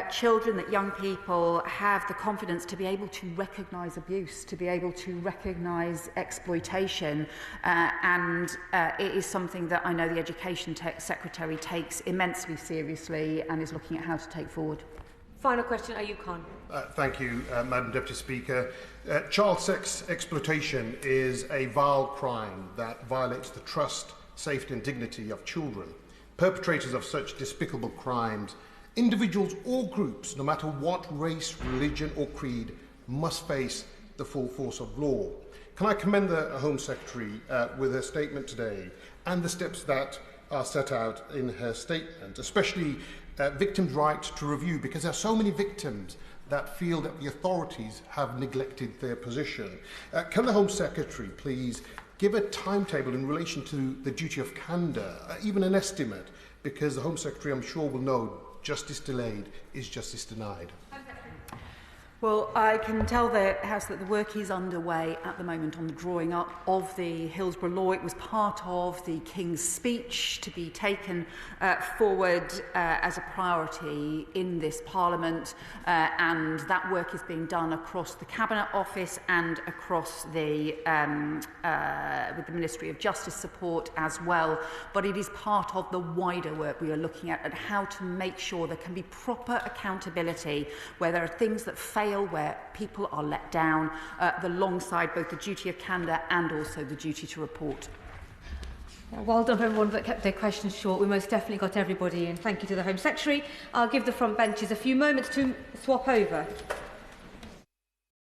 children, that young people have the confidence to be able to recognise abuse, to be able to recognise exploitation, and it is something that I know the Education Secretary takes immensely seriously and is looking at how to take forward. Final question, Ayub Khan. Thank you, Madam Deputy Speaker. Child sex exploitation is a vile crime that violates the trust, safety and dignity of children. Perpetrators of such despicable crimes, individuals or groups, no matter what race, religion or creed, must face the full force of law. Can I commend the Home Secretary with her statement today and the steps that are set out in her statement, especially victims' right to review, because there are so many victims that feel that the authorities have neglected their position. Can the Home Secretary please give a timetable in relation to the duty of candour, even an estimate, because the Home Secretary, I'm sure, will know justice delayed is justice denied. Well, I can tell the House that the work is underway at the moment on the drawing up of the Hillsborough Law. It was part of the King's speech to be taken forward as a priority in this Parliament, and that work is being done across the Cabinet Office and across the with the Ministry of Justice support as well. But it is part of the wider work we are looking at how to make sure there can be proper accountability where there are things that fail, where people are let down, alongside both the duty of candour and also the duty to report. Well done for everyone that kept their questions short. We most definitely got everybody in. Thank you to the Home Secretary. I'll give the front benches a few moments to swap over.